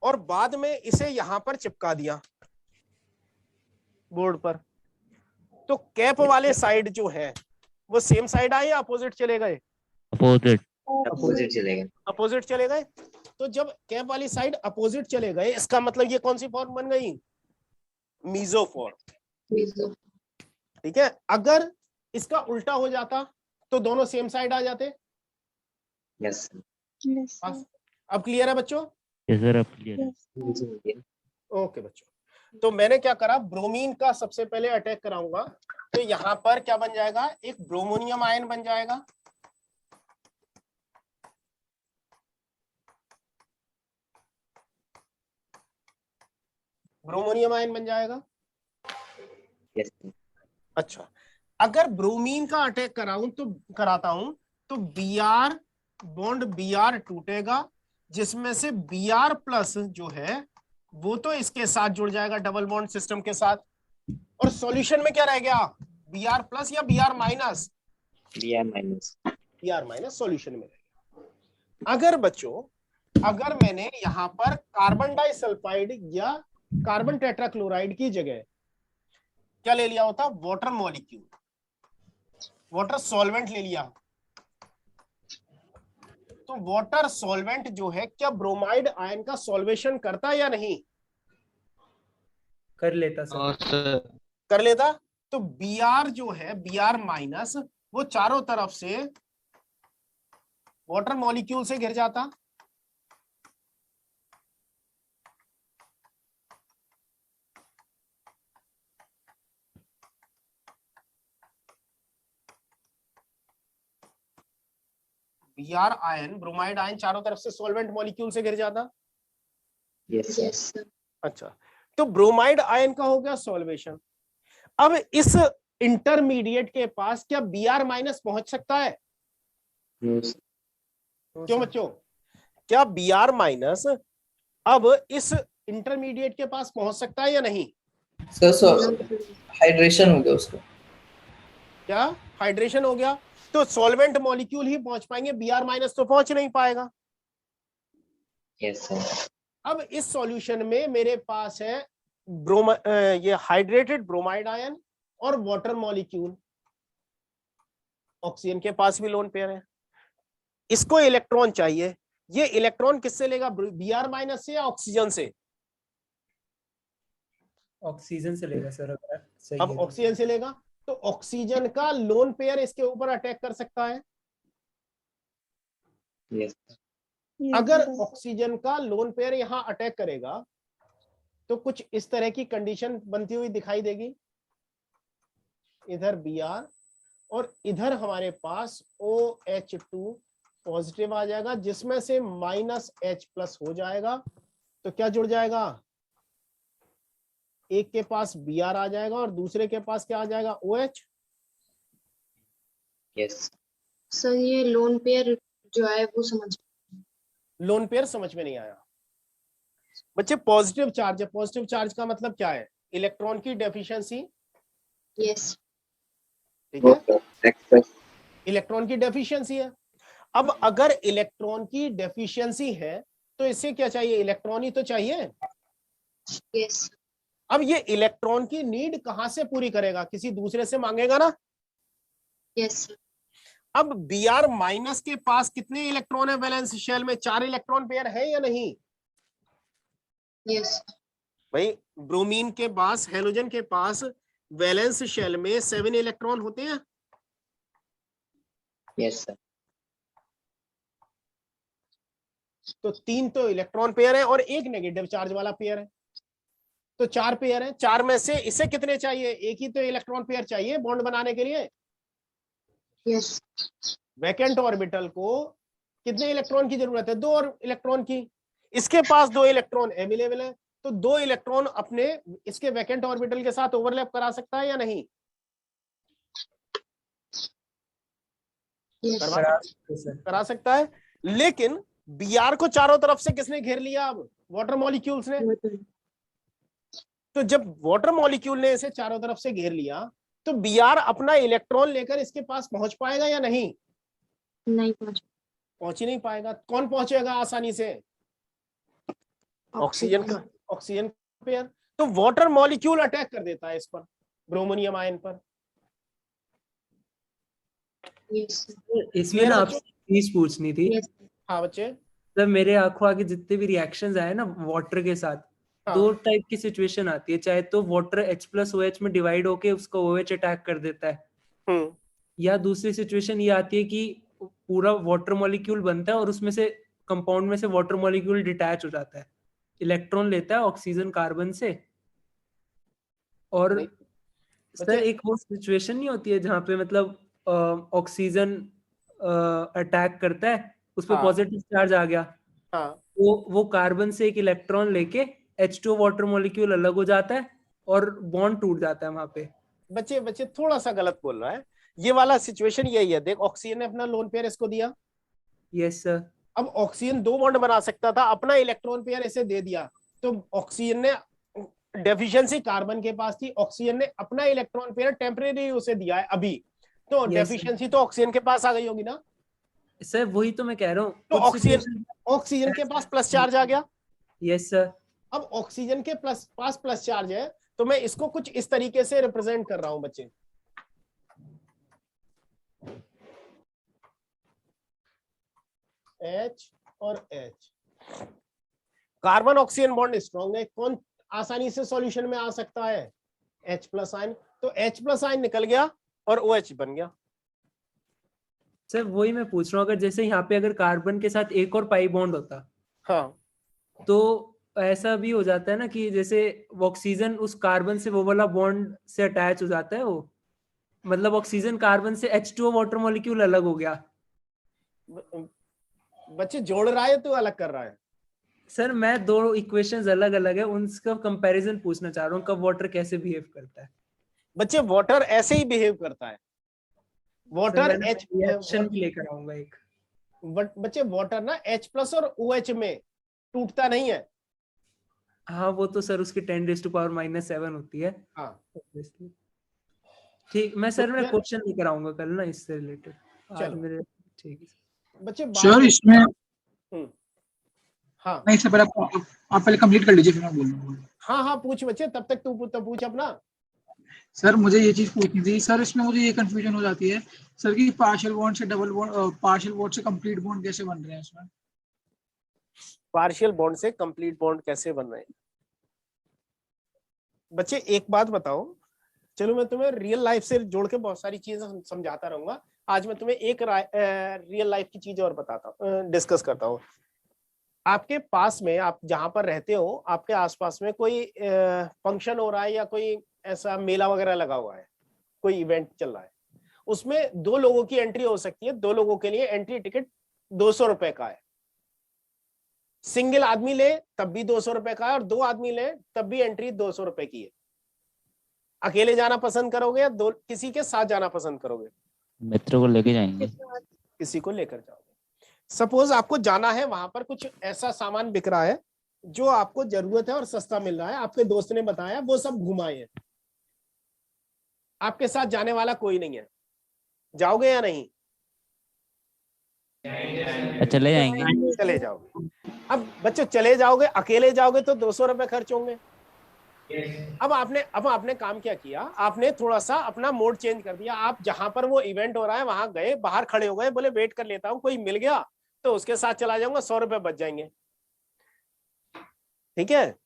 और बाद में इसे यहाँ पर चिपका दिया बोर्ड पर। तो कैप वाले साइड जो है वो सेम साइड आए या अपोजिट चले गए? अपोजिट चले गए। तो जब कैप वाली साइड अपोजिट चले गए, इसका मतलब ये कौन सी फॉर्म बन गई? Meso form. ठीक है। अगर इसका उल्टा हो जाता तो दोनों सेम साइड आ जाते। यस। अब क्लियर है बच्चों? यस सर, अब क्लियर है। ओके बच्चों, तो मैंने क्या करा, ब्रोमीन का सबसे पहले अटैक कराऊंगा। तो यहाँ पर क्या बन जाएगा, एक ब्रोमोनियम आयन बन जाएगा। ब्रोमोनियम आयन बन जाएगा। यस। अच्छा, अगर ब्रोमीन का अटैक कराता हूं तो Br बॉन्ड Br टूटेगा, जिसमें से Br प्लस जो है वो तो इसके साथ जुड़ जाएगा डबल बॉन्ड सिस्टम के साथ। और सॉल्यूशन में क्या रह गया, Br प्लस या Br minus? Br minus solution में रह गया। अगर बच्चों, अगर मैंने यहाँ पर कार्बन डाइसल्फाइड या कार्बन टेट्राक्लोराइड की जगह क्या ले लिया होता, वाटर मॉलिक्यूल, वाटर सॉल्वेंट ले लिया, तो वाटर सॉल्वेंट जो है क्या ब्रोमाइड आयन का सॉल्वेशन करता या नहीं? कर लेता सर। कर लेता। तो Br जो है, Br माइनस, वो चारों तरफ से वाटर मॉलिक्यूल से घिर जाता। Br आयन, ब्रोमाइड आयन चारों तरफ से सॉल्वेंट मॉलिक्यूल से घिर जाता। यस। अच्छा, तो ब्रोमाइड आयन का हो गया सॉल्वेशन। अब इस इंटरमीडिएट के पास क्या Br माइनस पहुंच सकता है? क्यों बच्चों, क्या Br माइनस अब इस इंटरमीडिएट के पास पहुंच सकता है या नहीं? सर हाइड्रेशन हो गया उसका। क्या हाइड्रेशन हो गया? तो तो सॉल्वेंट मॉलिक्यूल ही पहुंच पाएंगे, Br माइनस तो पहुंच नहीं पाएगा। Yes sir. अब इस सॉल्यूशन में मेरे पास है ये हाइड्रेटेड ब्रोमाइड आयन और वाटर मॉलिक्यूल। ऑक्सीजन के पास भी लोन पेयर है, इसको इलेक्ट्रॉन चाहिए। ये इलेक्ट्रॉन किससे लेगा, Br माइनस से या ऑक्सीजन से? ऑक्सीजन से लेगा सर अगर सही अब है। ऑक्सीजन से लेगा तो ऑक्सीजन का लोन पेयर इसके ऊपर अटैक कर सकता है। यस। अगर ऑक्सीजन का लोन पेयर यहां अटैक करेगा तो कुछ इस तरह की कंडीशन बनती हुई दिखाई देगी। इधर Br और इधर हमारे पास OH2 पॉजिटिव आ जाएगा, जिसमें से -H+ हो जाएगा। तो क्या जुड़ जाएगा, एक के पास Br आ जाएगा और दूसरे के पास क्या आ जाएगा, OH। यस सर ये लोन पेयर जो है वो लोन पेयर समझ में नहीं आया बच्चे। पॉजिटिव चार्ज है, पॉजिटिव चार्ज का मतलब क्या है, इलेक्ट्रॉन की डेफिशिएंसी। यस ठीक है, इलेक्ट्रॉन की डेफिशिएंसी है। अब अगर इलेक्ट्रॉन की डेफिशिएंसी है तो इससे क्या चाहिए, इलेक्ट्रॉन ही तो चाहिए। यस। अब ये इलेक्ट्रॉन की नीड कहां से पूरी करेगा, किसी दूसरे से मांगेगा ना। यस। अब Br माइनस के पास कितने इलेक्ट्रॉन है वैलेंस शेल में, 4 इलेक्ट्रॉन पेयर है या नहीं। यस भाई ब्रोमीन के पास, हेलोजन के पास वैलेंस शेल में 7 इलेक्ट्रॉन होते हैं। Yes sir. तो 3 तो इलेक्ट्रॉन पेयर है और एक नेगेटिव चार्ज वाला पेयर है, तो 4 पेयर है। 4 में से इसे कितने चाहिए, एक ही तो इलेक्ट्रॉन पेयर चाहिए बॉन्ड बनाने के लिए। यस। वैकेंट ऑर्बिटल को कितने इलेक्ट्रॉन की जरूरत है, 2 और इलेक्ट्रॉन की। इसके पास 2 इलेक्ट्रॉन अवेलेबल है, तो 2 इलेक्ट्रॉन अपने इसके वैकेंट ऑर्बिटल के साथ ओवरलैप करा सकता है या नहीं। करा सकता है। लेकिन Br को चारों तरफ से किसने घेर लिया, अब वाटर मॉलिक्यूल्स ने। तो जब वाटर मॉलिक्यूल ने इसे चारों तरफ से घेर लिया तो Br अपना इलेक्ट्रॉन लेकर इसके पास पहुंच पाएगा या नहीं। नहीं पहुंच ही नहीं पाएगा। कौन पहुंचेगा आसानी से, ऑक्सीजन का, ऑक्सीजन पेयर। तो वाटर मॉलिक्यूल अटैक कर देता है इस पर, ब्रोमोनियम आयन पर। इसमें ना आपसे चीज पूछनी थी। हाँ बच्चे। जब मेरे आंखों आगे जितने भी रिएक्शंस आए ना वाटर के साथ, दो टाइप की सिचुएशन आती है। चाहे तो वाटर H+OH में डिवाइड होके उसको OH अटैक कर देता है, या दूसरी सिचुएशन ये आती है कि पूरा वाटर मॉलिक्यूल बनता है और उसमें से कंपाउंड में से वाटर मॉलिक्यूल डिटैच हो जाता है, इलेक्ट्रॉन लेता है ऑक्सीजन कार्बन से। और सर एक वो सिचुएशन नहीं होती है जहाँ पे मतलब ऑक्सीजन अटैक करता है, उस पर पॉजिटिव चार्ज आ गया, वो कार्बन से एक इलेक्ट्रॉन लेके H2 वाटर मॉलिक्यूल अलग हो जाता है और बॉन्ड टूट जाता है वहां पे। बच्चे थोड़ा सा गलत बोल रहा है। ये वाला सिचुएशन यही है, देख ऑक्सीजन ने अपना लोन पेयर इसको दिया। Yes sir. अब ऑक्सीजन 2 बॉन्ड बना सकता था, अपना इलेक्ट्रॉन पेयर इसे दे दिया, तो ऑक्सीजन ने डेफिशिएंसी कार्बन के पास थी, ऑक्सीजन ने अपना इलेक्ट्रॉन पेयर टेम्परेरी उसे दिया है अभी, तो डेफिशिएंसी तो ऑक्सीजन के पास आ गई होगी ना सर। वही तो मैं कह रहा हूँ, तो ऑक्सीजन के पास प्लस चार्ज आ गया। Yes sir. अब ऑक्सीजन के पास प्लस चार्ज है, तो मैं इसको कुछ इस तरीके से रिप्रेजेंट कर रहा हूं बच्चे। H और H, carbon oxygen bond strong है, कौन आसानी से सॉल्यूशन में आ सकता है, H+ आयन। तो H+ आयन निकल गया और OH बन गया। सर वही मैं पूछ रहा हूँ, अगर जैसे यहाँ पे अगर कार्बन के साथ एक और पाई बॉन्ड होता, हाँ, तो ऐसा भी हो जाता है ना कि जैसे ऑक्सीजन उस कार्बन से वो वाला बॉन्ड से अटैच हो जाता है, वो मतलब ऑक्सीजन कार्बन से H2O वाटर मॉलिक्यूल अलग हो गया। बच्चे जोड़ रहा है तो अलग कर रहा है। सर मैं दो इक्वेशंस अलग अलग है, उनका कंपैरिजन पूछना चाह रहा हूँ, कब वाटर कैसे बिहेव करता है। बच्चे वाटर ऐसे ही बिहेव करता है। वाटर रिएक्शन भी लेकर आऊंगा एक। बच्चे वाटर ना H+ और OH में टूटता नहीं है। हाँ वो तो सर उसकी 10⁻⁻7 होती है। हाँ ठीक, मैं सर मैं क्वेश्चन लेकर आऊंगा कल ना इससे रिलेटेड। चलो ठीक है बच्चे सर इसमें हाँ नहीं सर, आप पहले कंप्लीट कर लीजिए फिर मैं बोल रहा हूँ। हाँ हाँ पूछ बच्चे, तब तक तू तो पूछ अपना। सर मुझे ये चीज पूछनी थी सर, इसमें मुझे ये कंफ्यूजन हो जाती है सर कि पार्शियल बॉन्ड से डबल बॉन्ड, पार्शियल बॉन्ड से कंप्लीट बॉन्ड कैसे बन रहे हैं इसमें? पार्शियल बॉन्ड से कंप्लीट बॉन्ड कैसे बन रहे हैं बच्चे? एक बात बताओ, चलो मैं तुम्हें रियल लाइफ से जोड़ के बहुत सारी चीजें समझाता रहूंगा। आज मैं तुम्हें एक रियल लाइफ की चीज और बताता हूँ, डिस्कस करता हूँ। आपके पास में, आप जहां पर रहते हो, आपके आसपास में कोई फंक्शन हो रहा है या कोई ऐसा मेला वगैरह लगा हुआ है, कोई इवेंट चल रहा है, उसमें 2 लोगों की एंट्री हो सकती है। 2 लोगों के लिए एंट्री टिकट 200 रुपए का है। सिंगल आदमी ले तब भी 200 रुपए का है, और 2 आदमी ले तब भी एंट्री 200 रुपए की है। अकेले जाना पसंद करोगे या किसी के साथ जाना पसंद करोगे? मित्र को लेके जाएंगे। किसी को लेकर जाओगे। सपोज आपको जाना है, वहां पर कुछ ऐसा सामान बिक रहा है जो आपको जरूरत है और सस्ता मिल रहा है, आपके दोस्त ने बताया, वो सब घुमाए हैं, आपके साथ जाने वाला कोई नहीं है, जाओगे या नहीं? चले जाएंगे। चले जाओगे। अब बच्चों चले जाओगे, अकेले जाओगे तो 200 रुपए खर्च होंगे। अब आपने काम क्या किया, आपने थोड़ा सा अपना मोड चेंज कर दिया। आप जहां पर वो इवेंट हो रहा है वहां गए, बाहर खड़े हो गए, बोले वेट कर लेता हूं, कोई मिल गया तो उसके साथ चला जाऊंगा, 100 रुपए बच जाएंगे। ठीक है।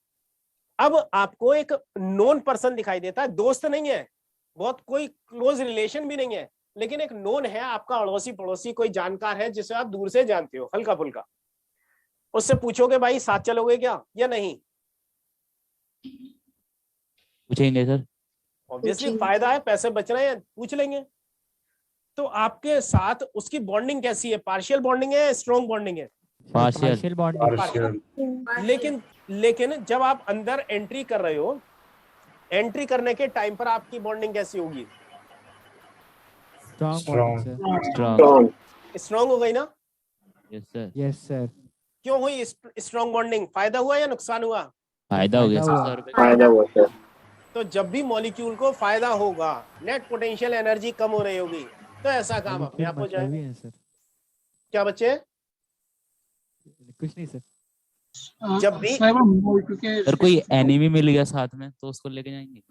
अब आपको एक नोन पर्सन दिखाई देता है, दोस्त नहीं है, बहुत कोई क्लोज रिलेशन भी नहीं है, लेकिन एक नोन है, आपका अड़ोसी पड़ोसी, कोई जानकार है जिसे आप दूर से जानते हो, हल्का फुल्का। उससे पूछोगे भाई साथ चलोगे क्या या नहीं? पूछेंगे सर। ऑब्वियसली फायदा है, पैसे बच रहे हैं, पूछ लेंगे। तो आपके साथ उसकी बॉन्डिंग कैसी है? पार्शियल बॉन्डिंग है, स्ट्रॉन्ग बॉन्डिंग है? Partial bonding. लेकिन जब आप अंदर एंट्री कर रहे हो, एंट्री करने के टाइम पर आपकी बॉन्डिंग कैसी होगी? स्ट्रॉन्ग हो गई ना? Yes sir. Yes sir. क्यों हुई स्ट्रॉन्ग बॉन्डिंग? फायदा हुआ या नुकसान हुआ? फायदा हो गया फायदा हुआ सर। तो जब भी मॉलिक्यूल को फायदा होगा, नेट पोटेंशियल एनर्जी कम हो रही होगी, तो ऐसा काम अपने आप हो जाएगा। सर क्या बच्चे? कुछ नहीं सर। जब भी सर कोई एनिमी मिल गया साथ में तो उसको लेके जाएंगे।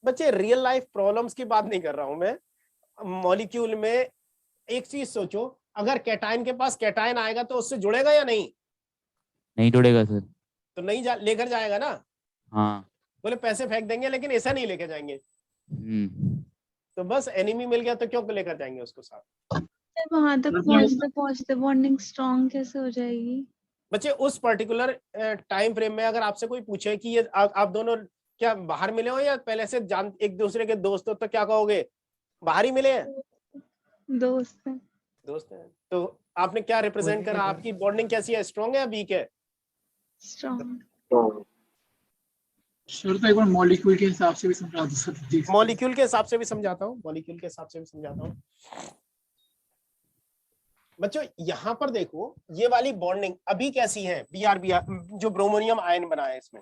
बच्चे रियल लाइफ प्रॉब्लम्स की बात नहीं कर रहा हूं मैं। मॉलिक्यूल में एक चीज सोचो, अगर कैटायन के पास कैटायन आएगा तो उससे जुड़ेगा या नहीं? नहीं जुड़ेगा सर। तो नहीं लेकर जाएगा ना? हाँ। बोले पैसे फेंक देंगे लेकिन ऐसा नहीं लेके जाएंगे। तो बस एनिमी मिल गया तो क्यों लेकर जाएंगे उसको साथ? वहां तक पहुंचते बॉन्डिंग स्ट्रॉन्ग कैसे हो जाएगी? बच्चे उस पर्टिकुलर टाइम फ्रेम में अगर आपसे कोई पूछे कि ये आप दोनों क्या बाहर मिले हो या पहले से जान एक दूसरे के दोस्त हो, तो क्या कहोगे? बाहर ही मिले हैं, दोस्त हैं। तो आपने क्या रिप्रेजेंट करा? आपकी बॉन्डिंग कैसी है, स्ट्रॉन्ग है या वीक है? स्ट्रॉन्ग। सर तो एक बार मॉलिक्यूल के हिसाब से भी समझा दो सर। मॉलिक्यूल के हिसाब से भी समझाता हूँ, बच्चों यहाँ पर देखो, ये वाली बॉन्डिंग अभी कैसी है? बीआर जो ब्रोमोनियम आयन बना है इसमें,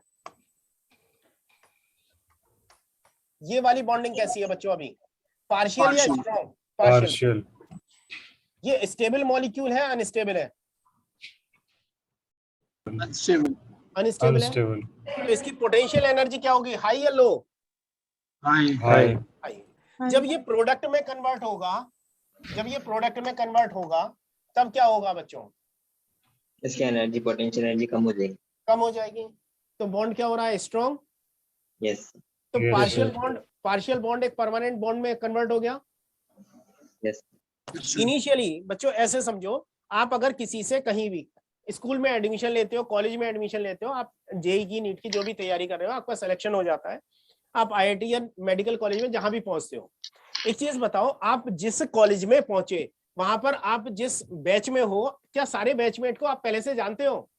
ये वाली बॉन्डिंग कैसी है बच्चों अभी? पार्शियल या स्ट्रॉन्ग? पार्शियल। ये स्टेबल मॉलिक्यूल है अनस्टेबल है? अनस्टेबल है। तो इसकी पोटेंशियल एनर्जी क्या होगी, हाई या लो? हाई। जब ये प्रोडक्ट में कन्वर्ट होगा, तब क्या होगा बच्चों? इसकी एनर्जी, पोटेंशियल एनर्जी कम हो जाएगी। तो बॉन्ड क्या हो रहा है, स्ट्रॉन्ग? यस। तो पार्शियल बॉन्ड एक परमानेंट बॉन्ड में कन्वर्ट हो गया। यस। इनिशियली बच्चों ऐसे समझो, आप अगर किसी से कहीं भी स्कूल में एडमिशन लेते हो, कॉलेज में एडमिशन लेते हो, आप जेई की, नीट की जो भी तैयारी कर रहे हो, आपका सिलेक्शन हो जाता है, आप आईआईटी या मेडिकल कॉलेज में जहां भी पहुंचते हो, एक चीज बताओ, आप जिस कॉलेज में पहुंचे वहां पर आप जिस बैच में हो, क्या सारे बैचमेट को आप पहले से जानते हो?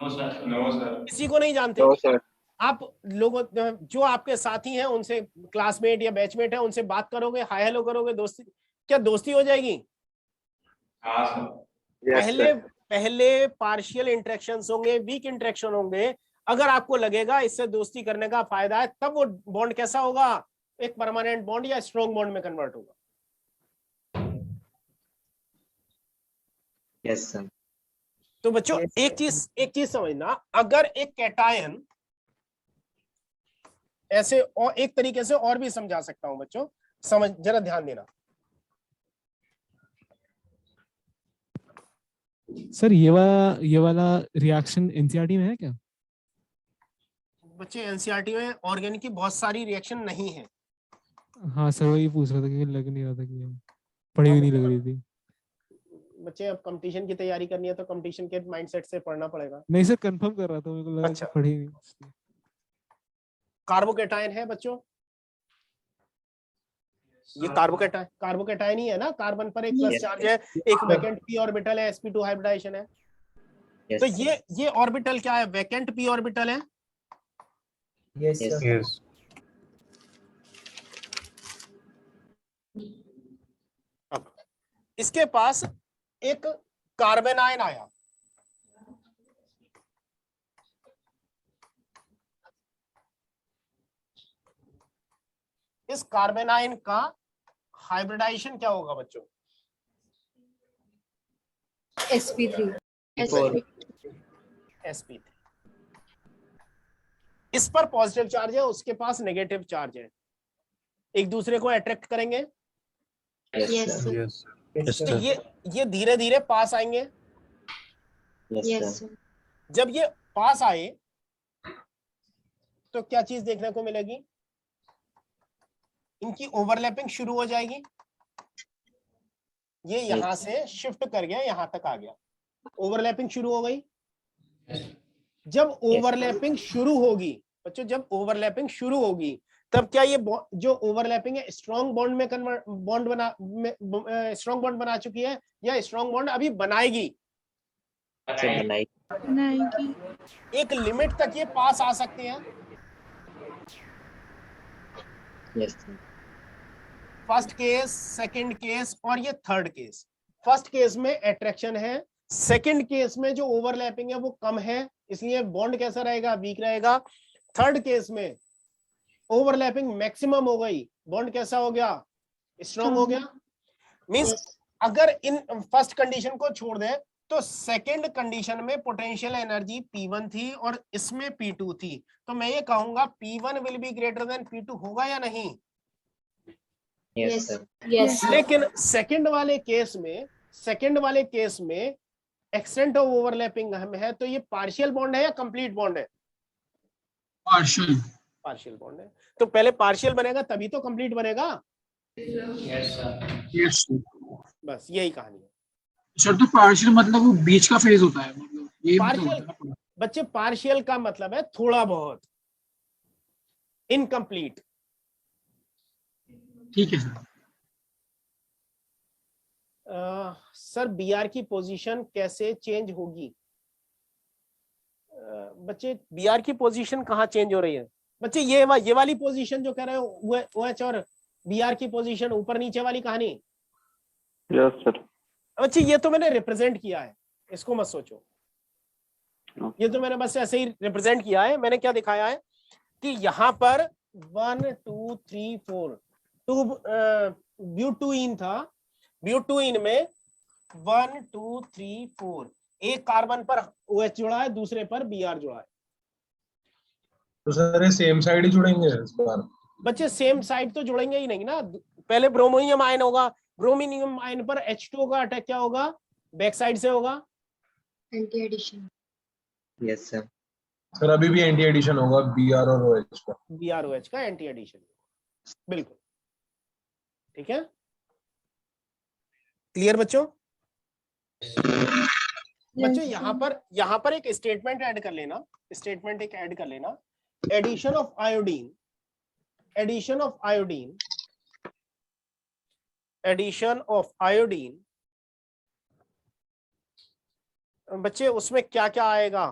No sir. किसी को नहीं जानते? No sir. आप लोगों जो आपके साथी हैं उनसे, क्लासमेट या बैचमेट है, उनसे बात करोगे, हाय हेलो करोगे, दोस्ती, क्या दोस्ती हो जाएगी? हाँ सर। पहले पार्शियल इंटरेक्शंस होंगे, वीक इंटरेक्शन होंगे। अगर आपको लगेगा इससे दोस्ती करने का फायदा है, तब वो बॉन्ड कैसा होगा, एक परमानेंट बॉन्ड या स्ट्रॉन्ग बॉन्ड में कन्वर्ट होगा। Yes sir. तो बच्चों एक चीज समझना, अगर एक कैटायन ऐसे, और एक तरीके से और भी समझा सकता हूं बच्चों, समझ जरा ध्यान देना। सर ये वाला रिएक्शन एनसीईआरटी में है क्या? बच्चे एनसीईआरटी में ऑर्गेनिक की बहुत सारी रिएक्शन नहीं है। हाँ सर, वही पूछ रहा था क्योंकि लग नहीं रहा था कि पढ़ी हुई नहीं लग रही थी। बच्चे अब कंपटीशन की तैयारी करनी है तो कंपटीशन के माइंडसेट से पढ़ना पड़ेगा। नहीं सर, कंफर्म कर रहा था, मेरे को लगा अच्छा। कि पढ़ी नहीं। कार्बोकैटायन है बच्चों, ये कार्बोकैटायन ही है ना, कार्बन पर एक प्लस चार्ज है, एक वैकेंट पी ऑर्बिटल है, sp2 हाइब्रिडाइजेशन है। तो ये ऑर्बिटल क्या है? वैकेंट पी ऑर्बिटल है। Yes. अब इसके पास एक कार्बन आयन आया, इस कार्बन आयन का हाइब्रिडाइजेशन क्या होगा बच्चों? sp3 sp3। इस पर पॉजिटिव चार्ज है, उसके पास नेगेटिव चार्ज है, एक दूसरे को अट्रैक्ट करेंगे। yes तो ये धीरे धीरे पास आएंगे। yes जब ये पास आए तो क्या चीज देखने को मिलेगी? इनकी ओवरलैपिंग शुरू हो जाएगी। ये यहां से शिफ्ट कर गया, यहां तक आ गया, ओवरलैपिंग शुरू हो गई। जब ओवरलैपिंग शुरू होगी बच्चों, जब ओवरलैपिंग शुरू होगी तब क्या ये जो ओवरलैपिंग है स्ट्रॉन्ग बॉन्ड में स्ट्रॉन्ग बॉन्ड बना चुकी है या स्ट्रॉन्ग बॉन्ड अभी बनाएगी? एक लिमिट तक ये पास आ सकते हैं। फर्स्ट केस, सेकंड केस और ये थर्ड केस। फर्स्ट केस में अट्रैक्शन है, सेकंड केस में जो ओवरलैपिंग है वो कम है, इसलिए बॉन्ड कैसा रहेगा? वीक रहेगा। थर्ड केस में ओवरलैपिंग मैक्सिमम हो गई, बॉन्ड कैसा हो गया? स्ट्रॉन्ग हो गया। मींस अगर इन फर्स्ट कंडीशन को छोड़ दें तो सेकंड कंडीशन में पोटेंशियल एनर्जी P1 थी और इसमें P2 थी, तो मैं ये कहूंगा P1 will be greater than P2 होगा या नहीं? yes लेकिन सेकंड वाले केस में एक्सटेंट ऑफ ओवरलैपिंग है, तो ये पार्शियल बॉन्ड है या कंप्लीट बॉन्ड है? पार्शियल बॉन्ड है। तो पहले पार्शियल बनेगा तभी तो कंप्लीट बनेगा। यस बस यही कहानी है सर। तो पार्शियल मतलब वो बीच का फेज होता है, मतलब ये पार्शियल बच्चे, पार्शियल का मतलब है थोड़ा बहुत, इनकम्प्लीट। ठीक है सर। सर बीआर की पोजीशन कैसे चेंज होगी? बच्चे बीआर की पोजीशन कहाँ चेंज हो रही है? बच्चे ये वाली पोजीशन जो कह रहे हो OH और बीआर की पोजीशन ऊपर नीचे वाली कहानी। Yes sir. बच्चे ये तो मैंने रिप्रेजेंट किया है, इसको मत सोचो, ये तो मैंने बस ऐसे ही रिप्रेजेंट किया है। मैंने क्या दिखाया है कि यहाँ पर 1 2 3 4 टू ब्यूटुइन था, ब्यूटुइन में 1 2 3 4 एक कार्बन पर OH जुड़ा है, दूसरे पर Br जुड़ा है। तो सर ये सेम साइड ही जुड़ेंगे इस बार? बच्चे सेम साइड तो जुड़ेंगे ही नहीं ना, पहले ब्रोमोनियम आयन होगा, ब्रोमिनियम आयन पर H2O का अटैक क्या होगा? बैक साइड से होगा, anti addition. Yes sir. Sir अभी भी एंटी एडिशन होगा Br और OH का? Br OH का एंटी एडिशन, बिल्कुल ठीक है। क्लियर बच्चों? बच्चों यहाँ पर एक स्टेटमेंट ऐड कर लेना, स्टेटमेंट एक ऐड कर लेना, addition of iodine, addition of iodine, addition of iodine. बच्चे उसमें क्या क्या आएगा?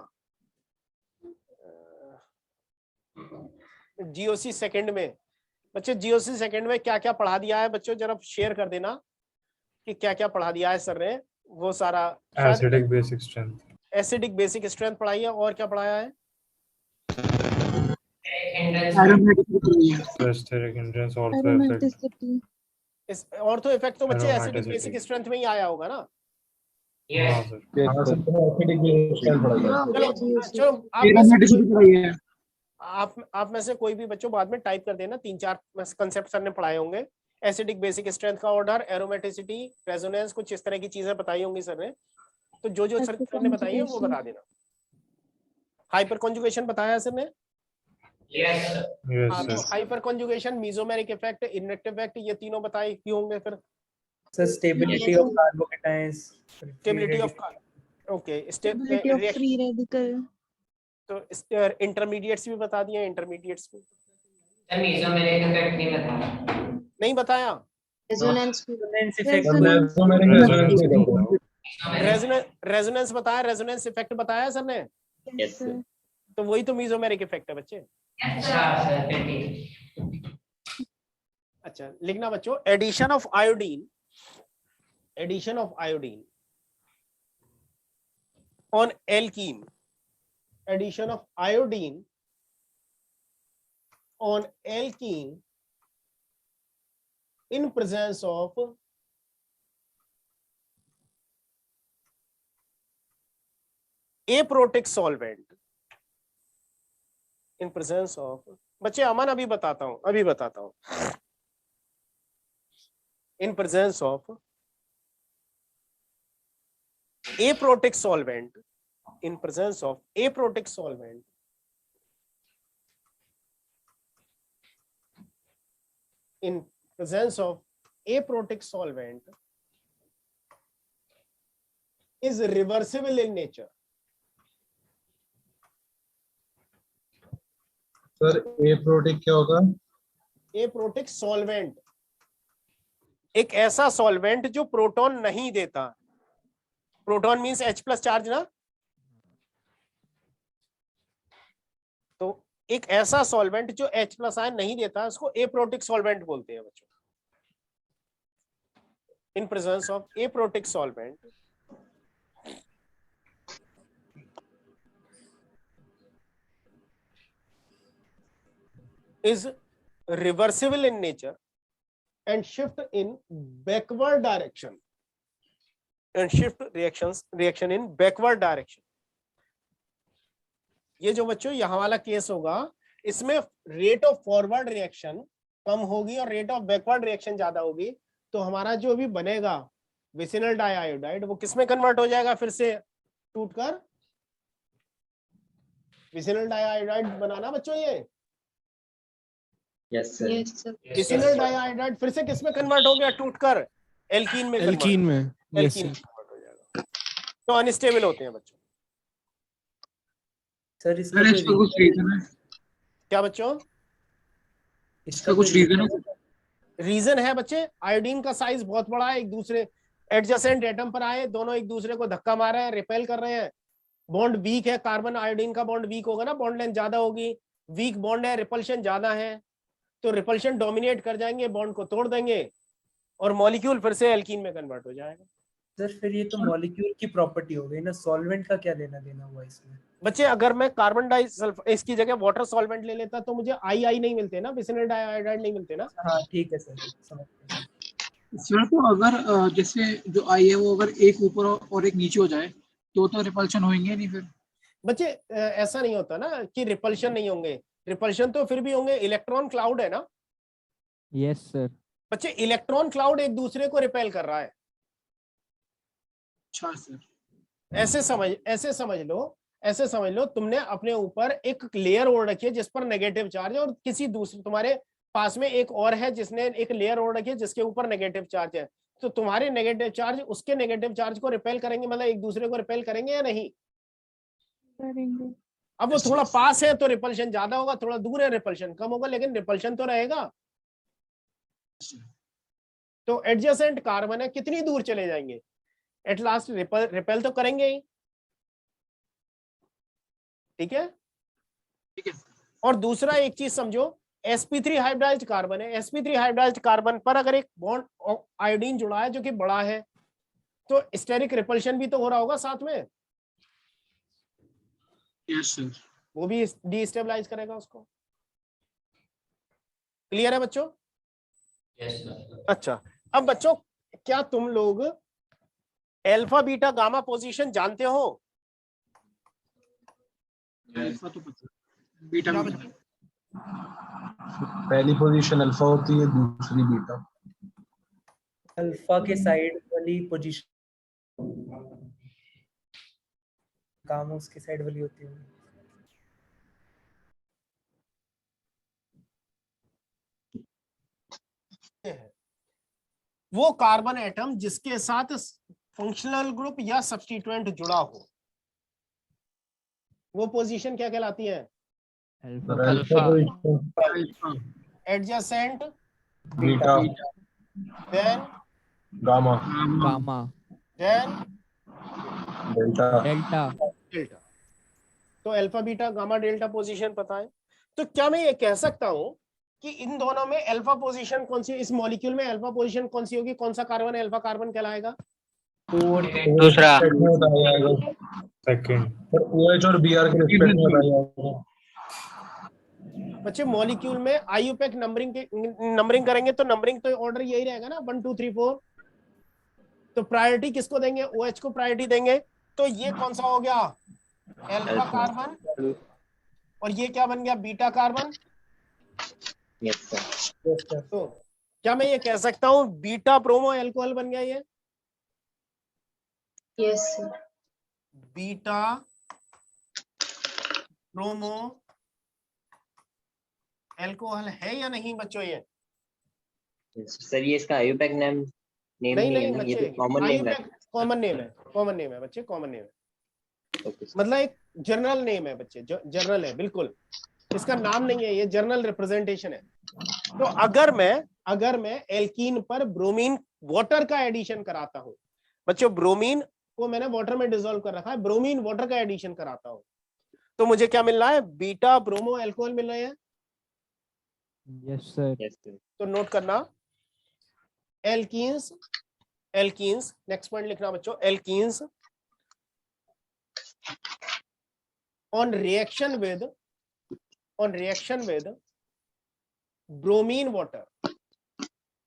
जीओसी सेकंड में, बच्चे जीओसी सेकंड में क्या क्या पढ़ा दिया है? बच्चों जरा शेयर कर देना कि क्या क्या पढ़ा दिया है सर ने, वो सारा। Acidic basic strength, acidic basic strength पढ़ाई है, और क्या पढ़ाया है? ऑर्थो इफेक्ट तो बच्चे एसिडिक बेसिक स्ट्रेंथ में ही आया होगा ना। हाँ सर चलो आप में से एरोमेटिसिटी पढ़ाई है। आप में से कोई भी बच्चों बाद में टाइप कर देना, 3-4 कंसेप्ट सर ने पढ़ाए होंगे। एसिडिक बेसिक स्ट्रेंथ का ऑर्डर, एरोमेटिसिटी, रेजोनेंस, कुछ इस तरह की चीजें बताई होंगी सर ने। तो जो सर ने बताई है वो बता देना। हाइपर कॉन्जुगेशन बताया सर ने। तो hyperconjugation, mesomeric effect, inductive effect, ये तीनों बताए क्यों होंगे फिर? Sir stability of carbocations, stability of okay, stability of free radical. तो इंटरमीडिएट्स भी बता दिए, इंटरमीडिएट्स भी मेसोमेरिक इफेक्ट नहीं बताया। नहीं बताया। रेजोनेंस रेजोनेंस बताया, रेजोनेंस इफेक्ट बताया सर ने। Yes sir. तो वही तो मेसोमेरिक इफेक्ट है बच्चे। अच्छा लिखना बच्चों, addition of iodine, addition of iodine on alkene, addition of iodine on alkene in presence of aprotic solvent, in presence of, बच्चे अमन अभी बताता हूं, in presence of aprotic solvent, in presence of aprotic solvent in presence of aprotic solvent is reversible in nature. Sir aprotic क्या होगा? एप्रोटिक सॉल्वेंट एक ऐसा सॉल्वेंट जो प्रोटॉन नहीं देता। प्रोटॉन मींस H+ चार्ज ना, तो एक ऐसा सॉल्वेंट जो H+ आयन नहीं देता उसको एप्रोटिक सॉल्वेंट बोलते हैं बच्चों। In presence of aprotic solvent is reversible in nature and shift in backward direction, and shift reaction in backward direction. ये जो बच्चों यहाँ वाला केस होगा, इसमें रेट ऑफ फॉरवर्ड रिएक्शन कम होगी और रेट ऑफ बैकवर्ड रिएक्शन ज्यादा होगी, तो हमारा जो भी बनेगा विसिनल डाइआयोडाइड वो किसमें कन्वर्ट हो जाएगा, फिर से टूटकर विसिनल डाइआयोडाइड बनाना बच्चों। ये यस सर। विसिनल डाइआयोडाइड फिर से किसमें कन्वर्ट हो गया, टूटकर एल्कीन में, एल्कीन में। एल्कीन में कन्वर्ट हो जाएगा। तो अनस्टेबल होते हैं बच्चों। सर इसका कुछ रीजन है क्या बच्चों? इसका कुछ रीजन है? रीजन है बच्चे, आयोडीन का साइज बहुत बड़ा है, एक दूसरे एडजेसेंट एटम पर आए, दोनों एक दूसरे को धक्का मार रहे हैं, रिपेल कर रहे हैं। बॉन्ड वीक है, कार्बन आयोडीन का बॉन्ड वीक होगा ना, बॉन्ड लेंथ ज्यादा होगी, वीक बॉन्ड है, रिपल्शन ज्यादा है, तो रिपल्शन डोमिनेट कर जाएंगे, बॉन्ड को तोड़ देंगे और मॉलिक्यूल फिर से एल्कीन में कन्वर्ट हो जाएगा। सर फिर ये तो मॉलिक्यूल की प्रॉपर्टी हो गई ना, सॉल्वेंट का क्या लेना देना हुआ इसमें? बच्चे अगर मैं कार्बन डाइसल्फाइड इसकी जगह वाटर सॉल्वेंट ले लेता तो मुझे आई नहीं मिलते ना, विसिनल डाइआयोडाइड नहीं मिलते ना। हाँ ठीक है सर, समझ गया। सर तो अगर जैसे जो आई है वो अगर एक ऊपर और एक नीचे हो जाए तो रिपल्शन होंगे नहीं फिर? बच्चे ऐसा नहीं होता ना कि रिपल्शन नहीं होंगे, रिपल्शन तो फिर भी होंगे, इलेक्ट्रॉन क्लाउड है ना। Yes sir. बच्चे इलेक्ट्रॉन क्लाउड एक दूसरे को रिपेल कर रहा है। अच्छा सर। ऐसे समझ लो तुमने अपने ऊपर एक लेयर ओढ़ रखी है जिस पर नेगेटिव चार्ज है, और किसी दूसरे तुम्हारे पास में एक और है जिसने एक लेयर ओढ़ रखी है जिसके ऊपर नेगेटिव चार्ज है, तो तुम्हारे नेगेटिव चार्ज उसके नेगेटिव चार्ज को रिपेल करेंगे, मतलब एक दूसरे को रिपेल करेंगे या नहीं? करेंगे। अब वो थोड़ा पास है तो रिपल्शन ज्यादा होगा, थोड़ा दूर है रिपल्शन कम होगा, लेकिन रिपल्शन तो रहेगा। तो एडजेसेंट कार्बन है, कितनी दूर चले जाएंगे, एट लास्ट रिपेल तो करेंगे ही। ठीक है। और दूसरा एक चीज समझो, sp3 हाइब्रिडाइज्ड कार्बन है, sp3 हाइब्रिडाइज्ड कार्बन पर अगर एक बॉन्ड आयोडीन जुड़ा है जो कि बड़ा है, तो स्टेरिक रिपल्शन भी तो हो रहा होगा साथ में। Yes sir. वो भी डीस्टेबलाइज करेगा उसको। क्लियर है बच्चों? Yes sir. अच्छा, अब बच्चों क्या तुम लोग अल्फा बीटा गामा पोजीशन जानते हो? अल्फा तो पता है, बीटा क्या भी बच्चों? पहली पोजीशन अल्फा होती है, दूसरी बीटा। अल्फा के साइड वाली पोजीशन गामा उसके साइड वाली होती है। वो कार्बन एटम जिसके साथ फंक्शनल ग्रुप या सब्स्टिट्यूएंट जुड़ा हो, वो पोजीशन क्या कहलाती है? Adjacent beta, then gamma, gamma, then delta. Delta. Delta. तो alpha beta gamma delta position पता है। तो क्या मैं ये कह सकता हूं कि इन दोनों में अल्फा पोजीशन कौन सी, इस मॉलिक्यूल में अल्फा पोजीशन कौन सी होगी? कौन सा कार्बन अल्फा कार्बन कहलाएगा? दूसरा। सेकंड। और OH और Br के रिस्पेक्ट में बताया। बच्चे मॉलिक्यूल में आईयूपैक नंबरिंग करेंगे तो नंबरिंग तो ऑर्डर यही रहेगा ना, 1 2 3 4। तो प्रायोरिटी किसको देंगे? OH को प्रायोरिटी देंगे। तो ये कौन सा हो गया? Alpha carbon. और ये क्या बन गया? Beta carbon. Yes sir. तो क्या मैं ये कह सकता हूं बीटा ब्रोमो अल्कोहल बन गया ये? Yes sir. Beta bromo alcohol है या नहीं बच्चों ये? सर ये इसका आयुपैक नेम नहीं है नहीं ना, ये बच्चे, तो कॉमन नेम है। कॉमन नेम है, कॉमन नेम है बच्चे, कॉमन नेम है। मतलब एक जनरल नेम है बच्चे, जनरल है बिल्कुल, इसका नाम नहीं है, ये जनरल रिप्रेजेंटेशन है। तो अगर मैं एल्कीन पर ब्रोमीन वाटर का एडिशन कराता हूं बच्चों, ब्रोमीन को मैंने वाटर में डिसॉल्व कर रखा है, ब्रोमीन वाटर का एडिशन कराता हूं, तो मुझे क्या मिल रहा है? बीटा ब्रोमो अल्कोहल मिल रहे हैं। Yes sir. तो नोट करना, एल्कीन्स, नेक्स्ट पॉइंट लिखना बच्चों, alkenes on reaction with bromine water,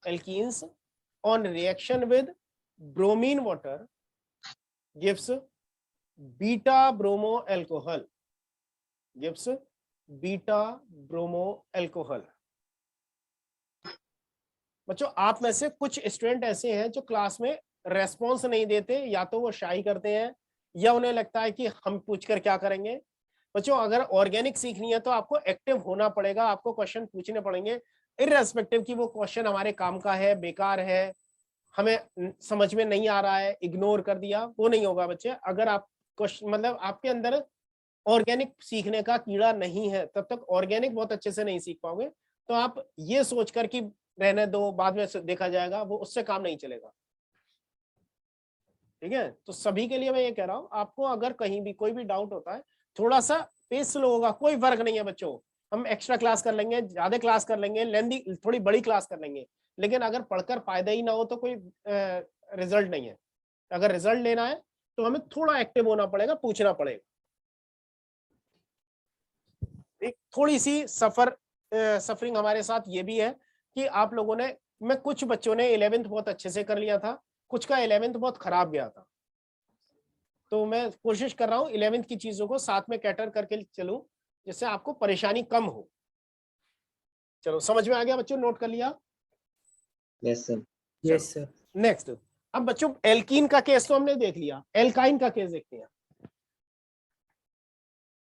alkenes on reaction with bromine water gives beta bromo alcohol, बच्चों आप में से कुछ स्टूडेंट ऐसे हैं जो क्लास में रेस्पॉन्स नहीं देते, या तो वो शाई करते हैं या उन्हें लगता है कि हम पूछकर क्या करेंगे। बच्चों अगर ऑर्गेनिक सीखनी है तो आपको एक्टिव होना पड़ेगा, आपको क्वेश्चन पूछने पड़ेंगे, इररेस्पेक्टिव कि वो क्वेश्चन हमारे काम का है, बेकार है, हमें समझ में नहीं आ रहा है, इग्नोर कर दिया, वो नहीं होगा बच्चे। अगर आप मतलब आपके अंदर ऑर्गेनिक सीखने का कीड़ा नहीं है तब तक ऑर्गेनिक बहुत अच्छे से नहीं सीख पाओगे। तो आप ये सोचकर कि रहने दो, बाद में देखा जाएगा, वो उससे काम नहीं चलेगा। ठीक है, तो सभी के लिए मैं ये कह रहा हूं, आपको अगर कहीं भी कोई भी डाउट होता है, थोड़ा सा पेस स्लो होगा, कोई फर्क नहीं है बच्चों, हम एक्स्ट्रा क्लास कर लेंगे, ज्यादा क्लास कर लेंगे, लेंदी थोड़ी बड़ी क्लास कर लेंगे, लेकिन अगर पढ़कर फायदा ही ना हो तो कोई रिजल्ट नहीं है। अगर रिजल्ट लेना है तो हमें थोड़ा एक्टिव होना पड़ेगा, पूछना पड़ेगा। एक थोड़ी सी सफरिंग हमारे साथ ये भी है कि आप लोगों ने, मैं कुछ बच्चों ने 11th बहुत अच्छे से कर लिया था, कुछ का 11th बहुत खराब गया था, तो मैं कोशिश कर रहा हूं 11th की चीजों को साथ में कैटर करके चलूं जिससे आपको परेशानी कम हो। चलो समझ में आ गया बच्चों, नोट कर लिया? Yes sir. Yes sir. Next, अब बच्चों एल्कीन का केस तो हमने देख लिया, एल्काइन का केस देखते हैं।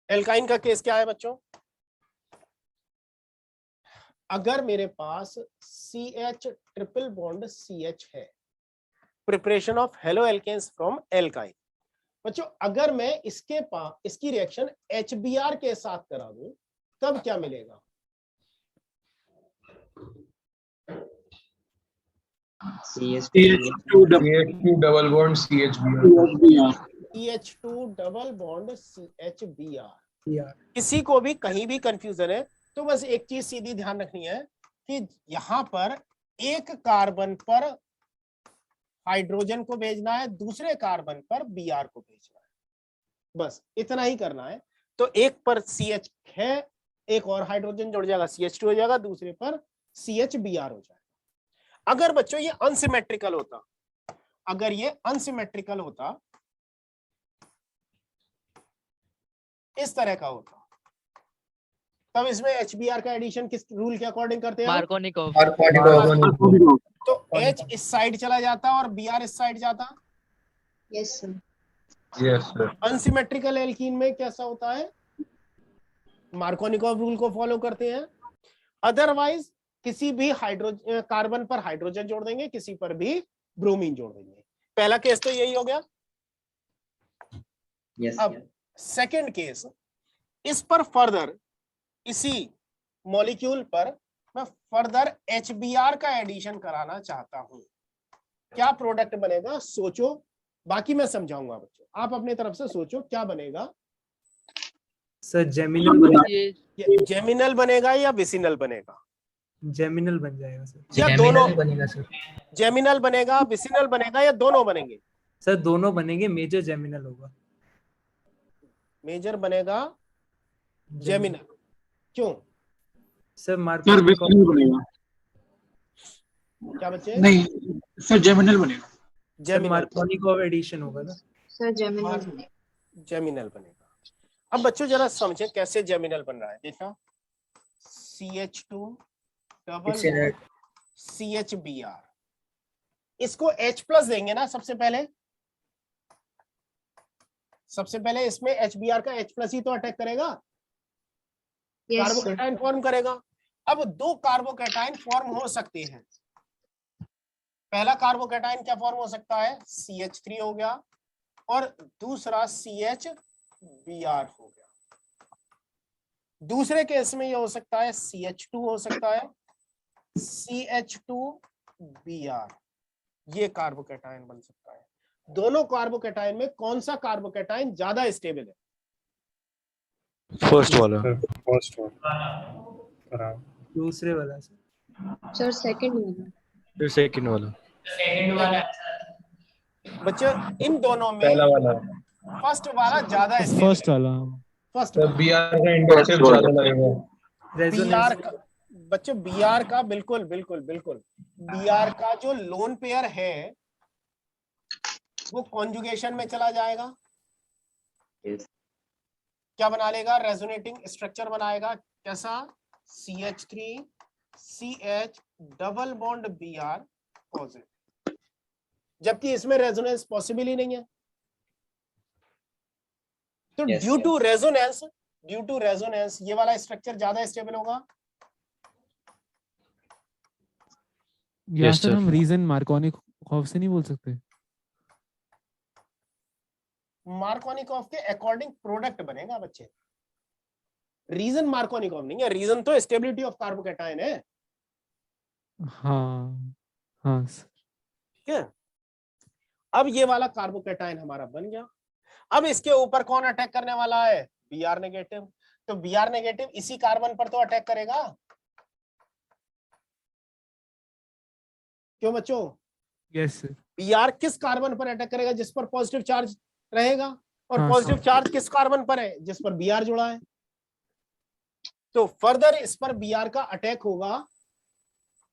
एल्काइन का केस क्या है बच्चों? अगर मेरे पास CH ट्रिपल बॉन्ड CH है, preparation of haloalkanes from alkyne. बच्चों अगर मैं इसकी रिएक्शन HBr के साथ करा दूं तब क्या मिलेगा? CH2 double bond CHBr। CH2 double bond CHBr। किसी को भी कहीं भी कंफ्यूजन है तो बस एक चीज सीधी ध्यान रखनी है कि यहां पर एक कार्बन पर हाइड्रोजन को भेजना है, दूसरे कार्बन पर Br को भेजना है, बस इतना ही करना है। तो एक पर CH है, एक और हाइड्रोजन जुड़ जाएगा, CH2 हो जाएगा, दूसरे पर CHBr हो जाएगा। अगर बच्चों ये अनसिमेट्रिकल होता, अगर ये अनसिमेट्रिकल होता, इस तरह का होता, तब इसमें HBr का एडिशन किस रूल के अकॉर्डिंग करते हैं? मार्कोनिकोव। तो H इस साइड चला जाता और Br इस साइड जाता। Yes sir. Yes sir. Unsymmetrical alkene में कैसा होता है? मार्कोनिकोव रूल को फॉलो करते हैं। अदरवाइज किसी भी हाइड्रोजन कार्बन पर हाइड्रोजन जोड़ देंगे, किसी पर भी ब्रोमीन जोड़ देंगे। पहला केस तो यही हो गया। अब सेकंड केस, इस पर फर्दर, इसी मॉलिक्यूल पर मैं फर्दर HBr का एडिशन कराना चाहता हूं, क्या प्रोडक्ट बनेगा? सोचो, बाकी मैं समझाऊंगा बच्चों, आप अपनी तरफ से सोचो क्या बनेगा। सर जेमिनल बनेगा। जेमिनल बनेगा या विसिनल बनेगा? जेमिनल बन जाएगा सर। या दोनों बनेगा सर? जेमिनल बनेगा, विसिनल बनेगा या दोनों बनेंगे? सर दोनों बनेंगे, मेजर जेमिनल होगा। मेजर बनेगा जेमिनल, क्यों? सर विसिनल बनेगा। क्या बच्चे? नहीं सर जेमिनल बनेगा। सर मार्कोनिकोव एडिशन होगा ना सर जेमिनल बनेगा। जेमिनल बनेगा। अब बच्चों जरा समझे कैसे जेमिनल बन रहा है। देखा, CH2 डबल CHBr, इसको H+ देंगे ना सबसे पहले। सबसे पहले इसमें HBr का H+ ही तो अटैक करेगा, कार्बोकैटायन फॉर्म करेगा। अब दो कार्बोकैटायन फॉर्म हो सकते हैं। पहला कार्बोकैटायन क्या फॉर्म हो सकता है? CH3 हो गया, और दूसरा CHBr हो गया। दूसरे केस में ये हो सकता है CH2 हो सकता है, CH2Br, ये कार्बोकैटायन बन सकता है। दोनों कार्बोकैटायन में कौन सा कार्बोकैटायन ज्यादा स्टेबल है? फर्स्ट वाला। दूसरे वाला सर सेकंड वाला। फिर सेकंड वाला। बच्चों इन दोनों में पहला वाला। फर्स्ट वाला ज्यादा स्टेबल फर्स्ट वाला। फर्स्ट Br का इंडेक्स ज्यादा लगेगा। Br का, बच्चों Br का बिल्कुल बिल्कुल बिल्कुल, Br का जो लोन पेयर है वो कॉन्जुगेशन में चला जाएगा। क्या बना लेगा? रेजोनेटिंग स्ट्रक्चर बनाएगा। कैसा? CH3 CH double bond Br positive, जबकि इसमें रेजोनेंस पॉसिबल ही नहीं है। तो ड्यू टू रेजोनेंस ये वाला स्ट्रक्चर ज्यादा स्टेबल होगा। या सर हम रीजन मार्कोनिकोव से नहीं बोल सकते? मार्कोनिकोव के अकॉर्डिंग प्रोडक्ट बनेगा बच्चे, रीजन मार्कोनिकोव नहीं है। रीजन तो स्टेबिलिटी ऑफ कार्बोकैटायन है। हाँ हाँ सर। ठीक है, अब ये वाला कार्बोकैटायन हमारा बन गया। अब इसके ऊपर कौन अटैक करने वाला है? Br negative. तो Br नेगेटिव इसी कार्बन पर तो अटैक करेगा, क्यों बच्चों? Yes sir. Br किस कार्बन पर अटैक करेगा? जिस पर पॉजिटिव चार्ज रहेगा। और हाँ, पॉजिटिव चार्ज किस कार्बन पर है? जिस पर Br जुड़ा है। तो फर्दर इस पर Br का अटैक होगा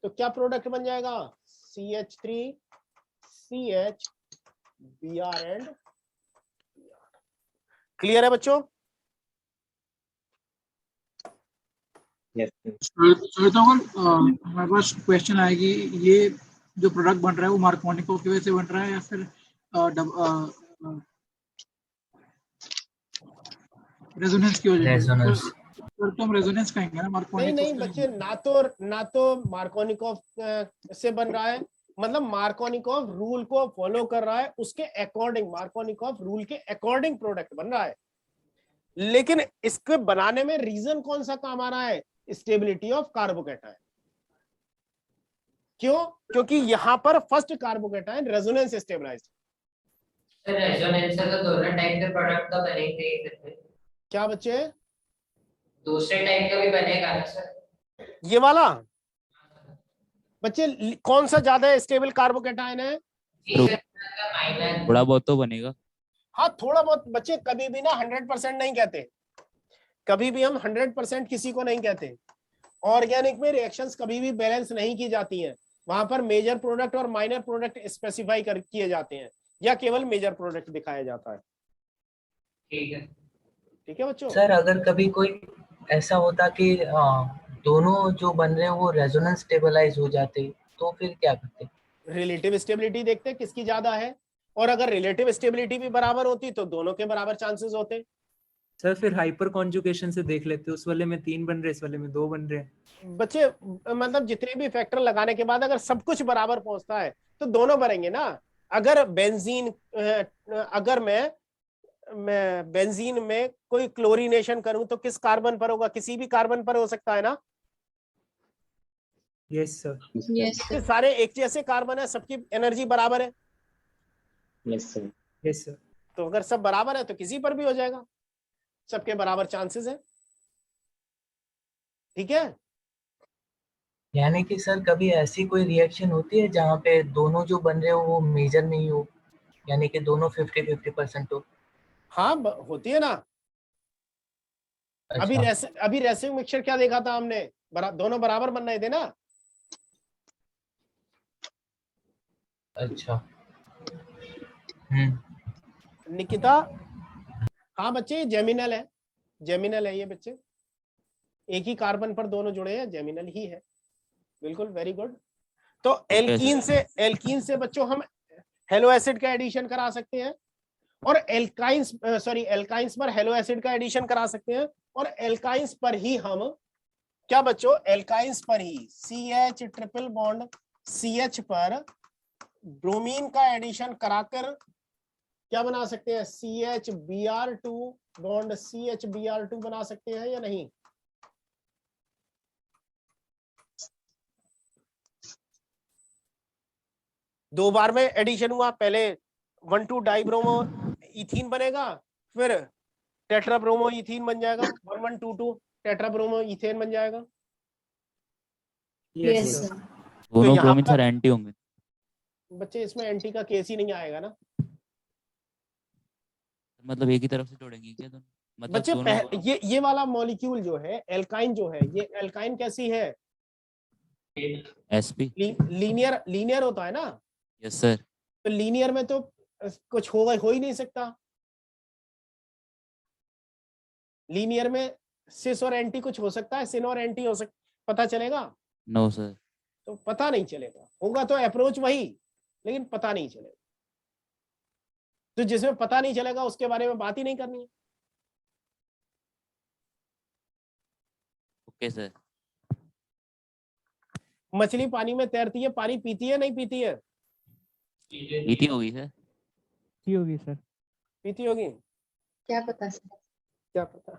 तो क्या प्रोडक्ट बन जाएगा? CH3 CH Br and clear है बच्चों? हमारे पास क्वेश्चन आएगी, ये जो प्रोडक्ट बन रहा है वो मार्कोनिकोव की वजह से बन रहा है या फिर रेजोनेंस की वजह से? तो हम रेजोनेंस कहेंगे ना, मार्कोनिकोव नहीं बच्चे, ना तो मार्कोनिकोव से बन रहा है, मतलब मार्कोनिकोव रूल को फॉलो कर रहा है, उसके अकॉर्डिंग, मार्कोनिकोव रूल के अकॉर्डिंग प्रोडक्ट बन रहा है। लेकिन इसके बनाने में रीजन कौन सा काम आ रहा है? Stability of carbocation. क्यों? क्योंकि यहां पर first carbocation resonance stabilised. Resonance से तो दोनों टाइप के प्रोडक्ट तो बनेंगे ही। क्या बच्चे? दूसरे टाइप का भी बनेगा ना सर? ये वाला बच्चे कौन सा ज्यादा स्टेबल कार्बोकैटायन है? थोड़ा बहुत तो बनेगा। हाँ थोड़ा बहुत बच्चे, कभी भी ना 100% नहीं कहते, कभी भी हम 100% किसी को नहीं कहते। ऑर्गेनिक में रिएक्शंस कभी भी बैलेंस नहीं की जाती हैं, वहां पर मेजर प्रोडक्ट और माइनर प्रोडक्ट स्पेसिफाई कर किए जाते हैं, या केवल मेजर प्रोडक्ट दिखाया जाता है? ठीक है बच्चों। सर अगर कभी कोई ऐसा होता कि दोनों जो बन रहे हैं वो रेजोनेंस स्टेबलाइज हो जाते, तो फिर क्या करते? रिलेटिव स्टेबिलिटी देखते किसकी ज्यादा है, और अगर रिलेटिव स्टेबिलिटी भी बराबर होती तो दोनों के बराबर चांसेस होते। सर फिर हाइपर कॉन्जुगेशन से देख लेते, उस वाले में 3 बन रहे, इस वाले में 2 बन रहे हैं। बच्चे मतलब जितने भी फैक्टर लगाने के बाद अगर सब कुछ बराबर पहुंचता है तो दोनों बनेंगे ना। अगर बेंजीन, अगर मैं बेंजीन में कोई क्लोरीनेशन करूं तो किस कार्बन पर होगा? किसी भी कार्बन पर हो सकता है ना। Yes sir. Yes sir. सारे एक जैसे कार्बन है, सबकी एनर्जी बराबर है। Yes sir. Yes sir. तो अगर सब बराबर है तो किसी पर भी हो जाएगा, सबके बराबर चांसेस है। ठीक है। यानी कि सर कभी ऐसी कोई रिएक्शन होती है जहाँ पे दोनों जो बन रहे हो वो मेजर नहीं हो, यानी कि दोनों 50-50% हो? हाँ होती है ना। अच्छा। अभी रेसिंग मिक्सचर क्या देखा था हमने? दोनों बराबर बन रहे थे ना। अच्छा। निकिता, हाँ बच्चे जेमिनल है, जेमिनल है ये बच्चे, एक ही कार्बन पर दोनों जुड़े हैं, जेमिनल ही है। बिल्कुल, वेरी गुड। तो एल्कीन से बच्चों हम हेलो एसिड का एडिशन करा सकते हैं, और एल्काइंस पर हेलो एसिड का एडिशन करा सकते हैं, और एल्काइंस पर ही हम क्या बच्चों, एल्काइंस पर ही CH ट्रिपल बॉन्ड CH पर ब्रोमीन का एडिशन कराकर क्या बना सकते हैं? CHBr2 बॉन्ड CHBr2 बना सकते हैं या नहीं? दो बार में एडिशन हुआ, पहले 1,2 डाइब्रोमो इथीन बनेगा, फिर टेट्राब्रोमो इथीन बन जाएगा, 1122 टेट्राब्रोमो इथेन बन जाएगा। Yes sir. दोनों यहाँ ब्रोमीन पर सर एंटी होंगे बच्चे इसमें एंटी का केस ही नहीं आएगा ना। मतलब एक ही तरफ से जोड़ेंगे क्या दोनों? मतलब बच्चे दोनों ये वाला मॉलिक्यूल जो है एल्काइन जो है, ये एल्काइन कैसी है? SP। लीनियर होता है ना। Yes sir. तो लीनियर में तो कुछ हो ही नहीं सकता। लीनियर में सिस और एंटी कुछ हो सकता है, सिन और एंटी हो सकता, पता चलेगा? No sir. तो पता नहीं चलेगा, होगा तो अप्रोच वही, लेकिन पता नहीं चलेगा। तो जिसमें पता नहीं चलेगा उसके बारे में बात ही नहीं करनी है। Okay sir. मछली पानी में तैरती है, पानी पीती है नहीं पीती है? पीती होगी सर। पीती होगी सर। पीती होगी, क्या पता सर। क्या पता।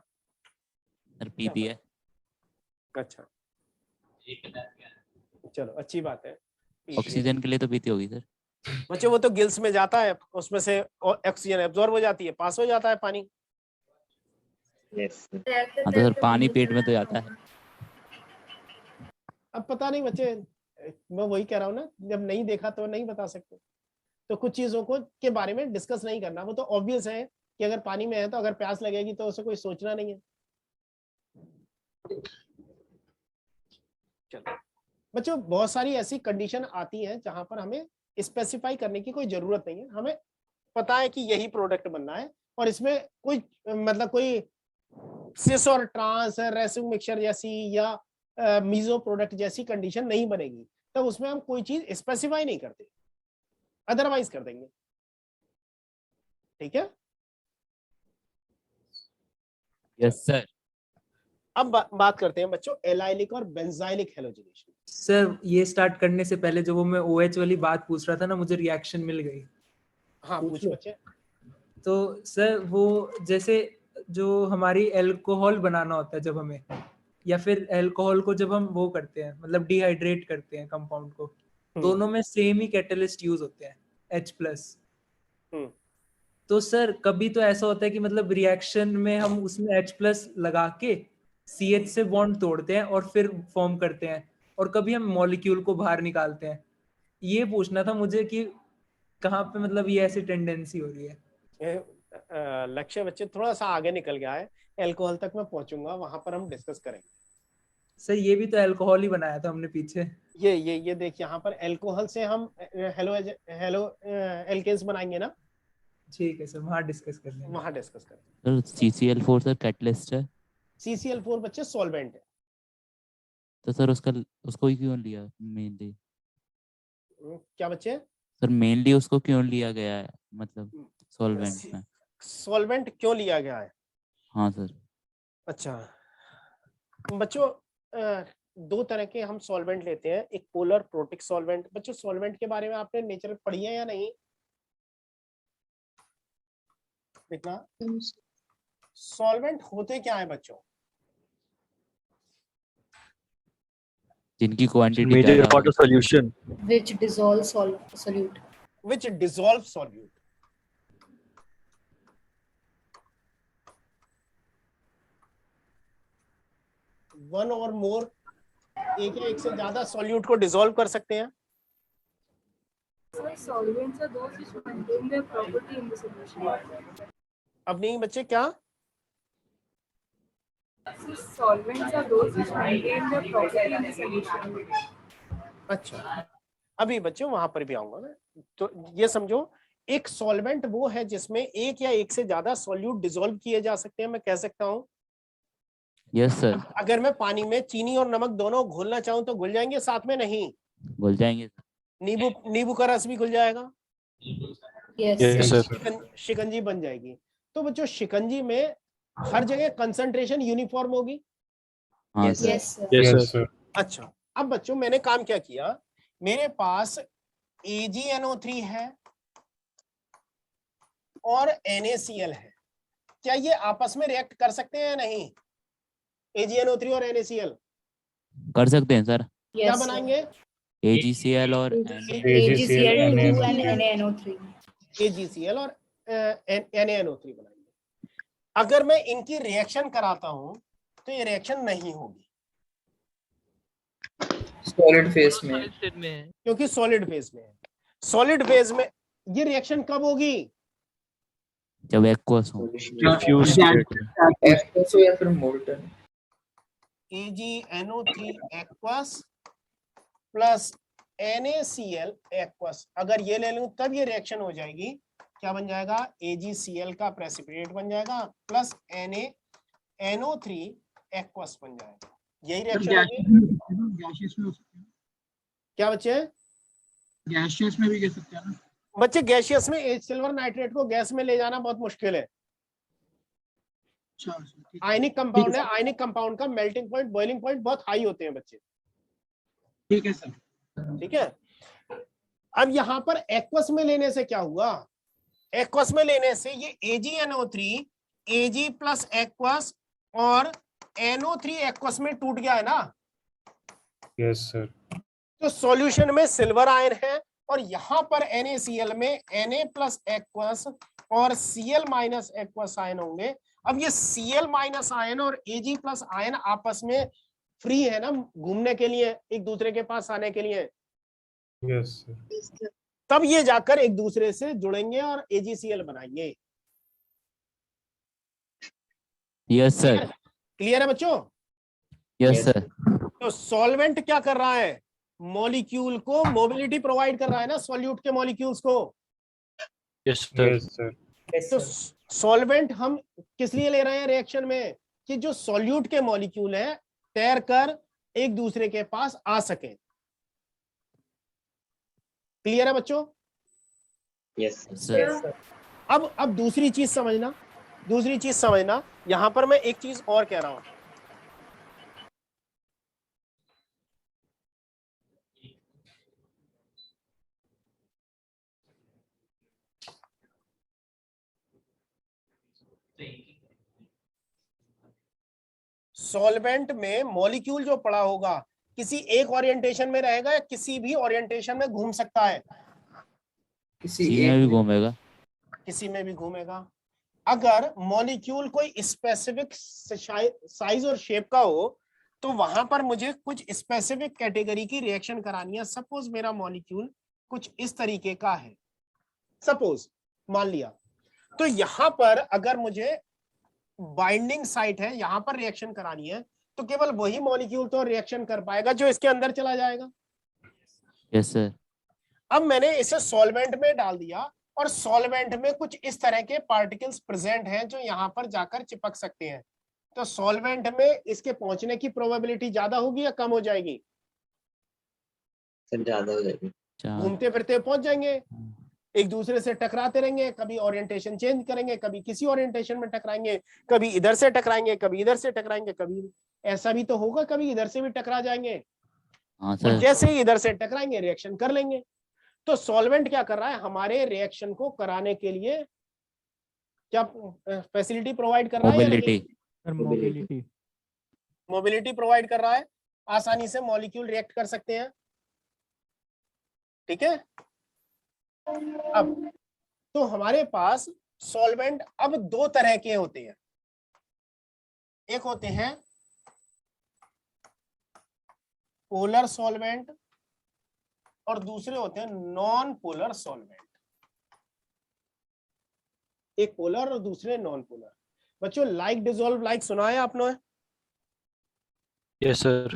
सर पीती है। अच्छा चलो अच्छी बात है। ऑक्सीजन के लिए तो पीती होगी सर। बच्चे वो तो गिल्स में जाता है, उसमें से ऑक्सीजन एब्जॉर्ब हो जाती है, पास हो जाता है पानी। हाँ तो सर पानी पेट में तो जाता है। अब पता नहीं बच्चे, मैं वही कह रहा हूँ ना, जब नहीं देखा तो नहीं बता सकते। तो कुछ चीजों को के बारे में डिस्कस नहीं करना, वो तो ऑब्वियस है कि अगर पानी में है तो अगर प्यास लगेगी तो उसे कोई सोचना नहीं है। चलो बच्चों, बहुत सारी ऐसी कंडीशन आती हैं जहां पर हमें स्पेसिफाई करने की कोई जरूरत नहीं है। हमें पता है कि यही प्रोडक्ट बनना है, और इसमें कोई मतलब कोई सिस और ट्रांस रेसिंग मिक्सचर जैसी या मीजो प्रोडक्ट जैसी कंडीशन नहीं बनेगी, तब उसमें हम कोई चीज स्पेसिफाई नहीं करते, अदरवाइज कर देंगे। ठीक है। Yes sir. अब बात करते हैं बच्चों एलाइलिक और बेंजाइलिक हैलोजिनेशन। सर ये स्टार्ट करने से पहले जो वो मैं OH वाली बात पूछ रहा था ना, मुझे रिएक्शन मिल गई। हाँ पूछ बच्चे। तो सर वो जैसे जो हमारी एल्कोहल बनाना होता है जब हमें, या फिर एल्कोहल को जब हम वो करते हैं, मतलब डिहाइड्रेट करते हैं कंपाउंड को, दोनों में सेम ही कैटलिस्ट यूज होते हैं, H+। तो सर कभी तो ऐसा होता है कि मतलब रिएक्शन में हम उसमें H+ लगा के CH से बॉन्ड तोड़ते हैं और फिर फॉर्म करते हैं, और कभी हम मॉलिक्यूल को बाहर निकालते हैं। ये पूछना था मुझे कि कहाँ पे मतलब ये ऐसी टेंडेंसी हो रही है। लक्ष्य बच्चे थोड़ा सा आगे निकल गया है, एल्कोहल तक मैं पहुंचूंगा, वहां पर हम डिस्कस करेंगे। सर ये भी तो अल्कोहल ही बनाया था हमने पीछे। ये देख, यहाँ पर अल्कोहल से हम हेलो एल्केन्स बनाएंगे ना। ठीक है सर, वहाँ डिस्कस करने हैं। वहाँ डिस्कस करें। सर CCl4 सर कैटलिस्ट है। CCl4 बच्चे सॉल्वेंट है। तो सर उसको ही क्यों लिया मेनली? क्या बच्चे? सर मेनली उसको क्यों लिया गया है, मतलब सॉल्वेंट में? सॉल्वेंट क्यों लिया गया है? हाँ सर। अच्छा बच्चों, दो तरह के हम सॉल्वेंट लेते हैं, एक पोलर प्रोटिक सॉल्वेंट। बच्चों सॉल्वेंट के बारे में आपने नेचर पढ़ी है या नहीं? देखना सॉल्वेंट होते क्या है बच्चों? जिनकी quantity major part of solution which dissolve solute, which dissolve solute। One और मोर, एक या एक से ज्यादा सॉल्यूट को डिसॉल्व कर सकते हैं। solvents are those which contain their property in the solution। अब नहीं बच्चे, क्या? solvents are those which contain their property in the solution। अच्छा, अभी बच्चों वहां पर भी आऊंगा मैं। तो ये समझो, एक सॉल्वेंट वो है जिसमें एक या एक से ज्यादा सॉल्यूट डिसॉल्व किए जा सकते हैं। मैं कह सकता हूँ यस सर। अगर मैं पानी में चीनी और नमक दोनों घोलना चाहूँ तो घुल जाएंगे साथ में? नहीं घुल जाएंगे। नींबू का रस भी घुल जाएगा। शिकंजी बन जाएगी। तो बच्चों शिकंजी में हर जगह कंसंट्रेशन यूनिफॉर्म होगी। Yes sir. अच्छा, अब बच्चों मैंने काम क्या किया, मेरे पास AgNO3 है और NaCl है। क्या ये आपस में रिएक्ट कर सकते हैं या नहीं? AgNO3 और NaCl कर सकते हैं सर। क्या बनाएंगे? AgCl और AgCl and NaNO3। AgCl और NaNO3 बनाएंगे। अगर मैं इनकी रिएक्शन कराता हूं तो ये रिएक्शन नहीं होगी सॉलिड फेज में, क्योंकि सॉलिड फेज में है। सॉलिड फेज में ये रिएक्शन कब होगी? जब एक्वस हो, एक्वस हो या फिर molten. AgNO3 aqueous plus NaCl aqueous, अगर ये ले लूं तब ये रिएक्शन हो जाएगी। क्या बन जाएगा? AgCl का प्रेसिपिटेट बन जाएगा प्लस NaNO3 एक्वस बन जाएगा। यही रिएक्शन होगी। क्या बच्चे? गैसियस में भी कह सकते हैं ना बच्चे। गैसियस में सिल्वर नाइट्रेट को गैस में ले जाना बहुत मुश्किल है। आयनिक कंपाउंड है, आयनिक कंपाउंड का मेल्टिंग पॉइंट, बॉइलिंग पॉइंट बहुत हाई होते हैं बच्चे। ठीक है सर। ठीक है। अब यहाँ पर एक्वस में लेने से क्या हुआ? एक्वस में लेने से ये AgNO3 Ag प्लस एक्वस और NO3 एक्वस में टूट गया है ना। Yes sir. तो सॉल्यूशन में सिल्वर आयन है और यहाँ पर NaCl में Na प्लस एक्वस और Cl माइनस एक्वस आयन होंगे। अब ये Cl माइनस आयन और Ag प्लस आयन आपस में फ्री है ना घूमने के लिए, एक दूसरे के पास आने के लिए। Yes sir. तब ये जाकर एक दूसरे से जुड़ेंगे और AgCl बनाएंगे। Yes sir. क्लियर है बच्चों? Yes sir. तो सॉल्वेंट क्या कर रहा है? मॉलिक्यूल को मोबिलिटी प्रोवाइड कर रहा है ना, सॉल्यूट के मॉलिक्यूल्स को। Yes sir. तो सॉल्वेंट हम किस लिए ले रहे हैं रिएक्शन में? कि जो सॉल्यूट के मॉलिक्यूल हैं तैर कर एक दूसरे के पास आ सके। क्लियर है बच्चों? Yes sir. अब दूसरी चीज समझना, यहां पर मैं एक चीज और कह रहा हूं। सॉल्वेंट में मॉलिक्यूल जो पड़ा होगा किसी एक ओरिएंटेशन में रहेगा या किसी भी ओरिएंटेशन में घूम सकता है? किसी में भी घूमेगा। किसी में भी घूमेगा। अगर मॉलिक्यूल कोई स्पेसिफिक साइज और शेप का हो तो वहां पर मुझे कुछ स्पेसिफिक कैटेगरी की रिएक्शन करानी है। सपोज मेरा मॉलिक्यूल कुछ इस तरीके का है, सपोज मान लिया। तो यहां पर अगर मुझे बाइंडिंग साइट है, यहां पर रिएक्शन करानी है तो केवल वही मॉलिक्यूल तो रिएक्शन कर पाएगा जो इसके अंदर चला जाएगा। Yes sir. अब मैंने इसे सॉल्वेंट में डाल दिया और सॉल्वेंट में कुछ इस तरह के पार्टिकल्स प्रेजेंट हैं जो यहाँ पर जाकर चिपक सकते हैं, तो सॉल्वेंट में इसके पहुंचने की प्रोबेबिलिटी ज्यादा होगी या कम हो जाएगी? सर ज्यादा हो जाएगी। घूमते फिरते पहुंच जाएंगे, एक दूसरे से टकराते रहेंगे, कभी ओरिएंटेशन चेंज करेंगे, कभी किसी ओरिएंटेशन में टकराएंगे, कभी इधर से टकराएंगे, कभी इधर से टकराएंगे, कभी ऐसा भी तो होगा कभी इधर से भी टकरा जाएंगे। हाँ और सर। जैसे ही इधर से टकराएंगे रिएक्शन कर लेंगे। तो सॉल्वेंट क्या कर रहा है? हमारे रिएक्शन को कराने के लिए क्या फैसिलिटी प्रोवाइड कर रहा है? मोबिलिटी मोबिलिटी प्रोवाइड कर रहा है, आसानी से मॉलिक्यूल रिएक्ट कर सकते हैं। ठीक है। अब तो हमारे पास सॉल्वेंट अब दो तरह के होते हैं, एक होते हैं पोलर सॉल्वेंट और दूसरे होते हैं नॉन पोलर सॉल्वेंट। एक पोलर और दूसरे नॉन पोलर। बच्चों लाइक डिसॉल्व लाइक सुना है आपने? Yes sir.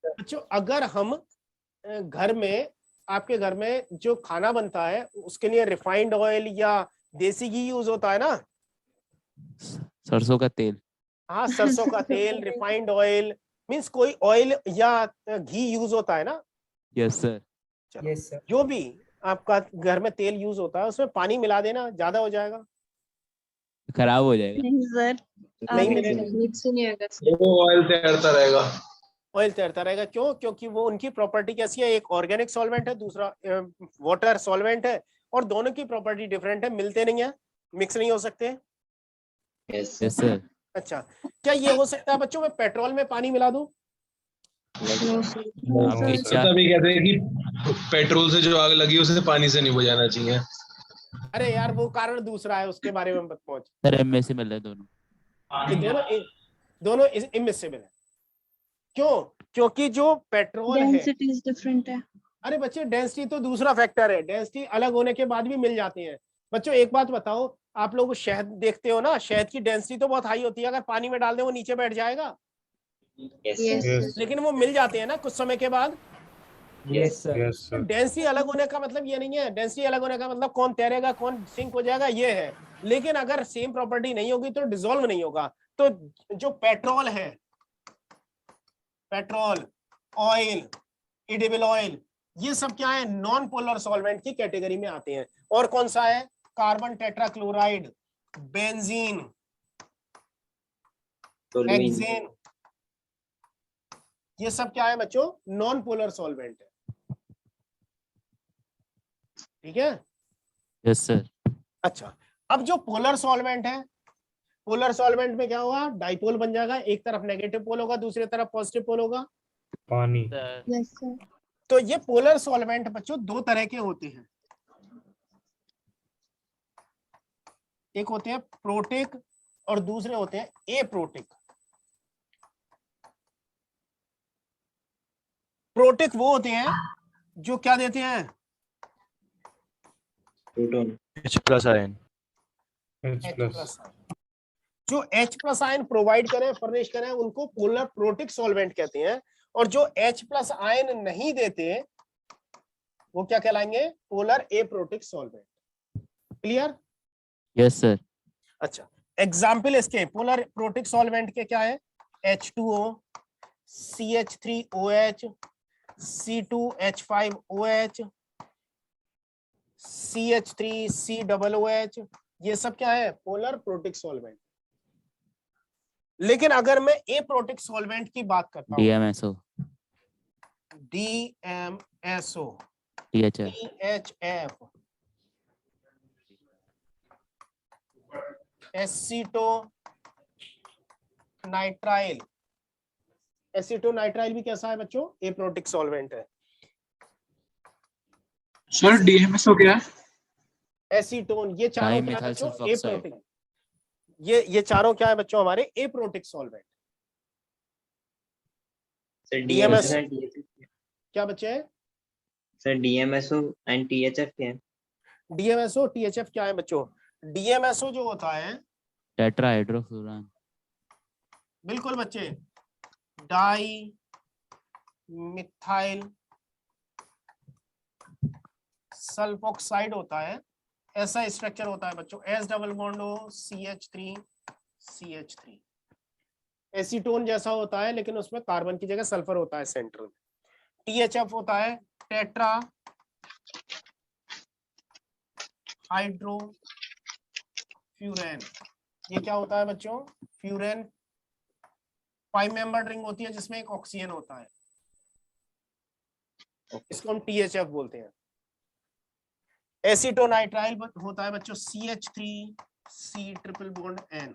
बच्चों अगर हम घर में, आपके घर में जो खाना बनता है उसके लिए रिफाइंड ऑयल या देसी घी यूज होता है ना? सरसों का तेल। हाँ, सरसों का तेल, रिफाइंड ऑयल, मींस कोई ऑयल या घी यूज होता है ना? Yes sir. Yes sir. जो भी आपका घर में तेल यूज होता है उसमें पानी मिला देना, ज्यादा हो जाएगा, खराब हो जाएगा। नहीं सर, नहीं मिलेगा, मिक्स नहीं होगा। वो ऑयल तैरता रहेगा। ऑयल तैरता रहेगा। क्यों? क्योंकि वो उनकी प्रॉपर्टी कैसी है, एक ऑर्गेनिक सॉल्वेंट है, दूसरा वाटर सॉल्वेंट है, और दोनों की प्रॉपर्टी डिफरेंट है, मिलते नहीं है, मिक्स नहीं हो सकते। Yes sir. अच्छा, क्या ये हो सकता है बच्चों मैं पेट्रोल में पानी मिला दूं? तभी कहते हैं कि पेट्रोल से जो आग लगी उसे पानी से नहीं बुझाना चाहिए। अरे यार वो कारण दूसरा है, उसके बारे में मत पहुंच। सर एमएससी मिल रहा है दोनों। कि दोनों इमिसिबल है। क्यों? क्योंकि जो पेट्रोल है डेंसिटी डिफरेंट है। अरे बच्चे डेंसिटी तो दूसरा फैक्टर है, डेंसिटी अलग होने के बाद भी मिल जाती है। बच्चों एक बात बताओ, आप लोग शहद देखते हो ना, शहद की डेंसिटी तो बहुत हाई होती है, अगर पानी में डाल दे वो नीचे बैठ जाएगा। लेकिन वो मिल जाते हैं ना कुछ समय के बाद। Yes sir. डेंसिटी अलग होने का मतलब ये नहीं है, डेंसिटी अलग होने का मतलब कौन तैरेगा कौन सिंक हो जाएगा ये है। लेकिन अगर सेम प्रॉपर्टी नहीं होगी तो डिसॉल्व नहीं होगा। तो जो पेट्रोल है, पेट्रोल, ऑयल, एडिबल ऑयल, ये सब क्या है? नॉन पोलर सॉल्वेंट की कैटेगरी में आते हैं। और कौन सा है? कार्बन टेट्राक्लोराइड, बेंजीन, हेक्सेन, ये सब क्या है बच्चों? नॉन पोलर सॉल्वेंट है। ठीक है। Yes sir. अच्छा, अब जो पोलर सॉल्वेंट है, पोलर सॉल्वेंट में क्या होगा? डाइपोल बन जाएगा, एक तरफ नेगेटिव पोल होगा, दूसरी तरफ पॉजिटिव पोल होगा। पानी। Yes sir. तो ये पोलर सॉल्वेंट बच्चों दो तरह के होते हैं, एक होते हैं प्रोटिक और दूसरे होते हैं एप्रोटिक। प्रोटिक वो होते हैं जो क्या देते हैं? Proton, H+ ion. H+। जो H+ आयन प्रोवाइड करें, फर्निश करें, उनको पोलर प्रोटिक सॉल्वेंट कहते हैं। और जो H+ आयन नहीं देते वो क्या कहलाएंगे? Polar aprotic solvent. Clear? Yes sir. अच्छा, एग्जाम्पल इसके पोलर प्रोटिक सॉल्वेंट के क्या है? H2O, CH3OH, C2H5OH, CH3COOH, ये सब क्या है? Polar protic solvent. लेकिन अगर मैं एप्रोटिक सॉल्वेंट की बात करता हूं, DMSO, THF, एसीटोनाइट्राइल, एसीटोनाइट्राइल भी कैसा है बच्चों? एप्रोटिक सॉल्वेंट है। सर डीएमएसओ क्या है? एसीटोन, ये चारों क्या है डाइमेथाइल बच्चों? सल्फोक्साइड। एप्रोटिक। ये चारों क्या है बच्चों? हमारे aprotic solvent. Sir DMS DMSO क्या बच्चे हैं? सर DMSO एंड THF क्या है? DMSO, THF क्या है बच्चों? DMSO जो होता है, टेट्राहाइड्रोफ्लोरान। बिल्कुल बच्चे, डाई मिथाइल सल्फोक्साइड होता है, ऐसा स्ट्रक्चर होता है बच्चों। एस डबल बॉन्ड हो CH3 एसीटोन जैसा होता है, लेकिन उसमें कार्बन की जगह सल्फर होता है सेंटर में। THF होता है टेट्रा हाइड्रो फ्यूरेन। ये क्या होता है बच्चों? फ्यूरेन 5 मेंबर रिंग होती है जिसमें एक ऑक्सीजन होता है, इसको हम THF बोलते हैं। एसीटोनाइट्राइल होता है बच्चों CH3C triple bond N।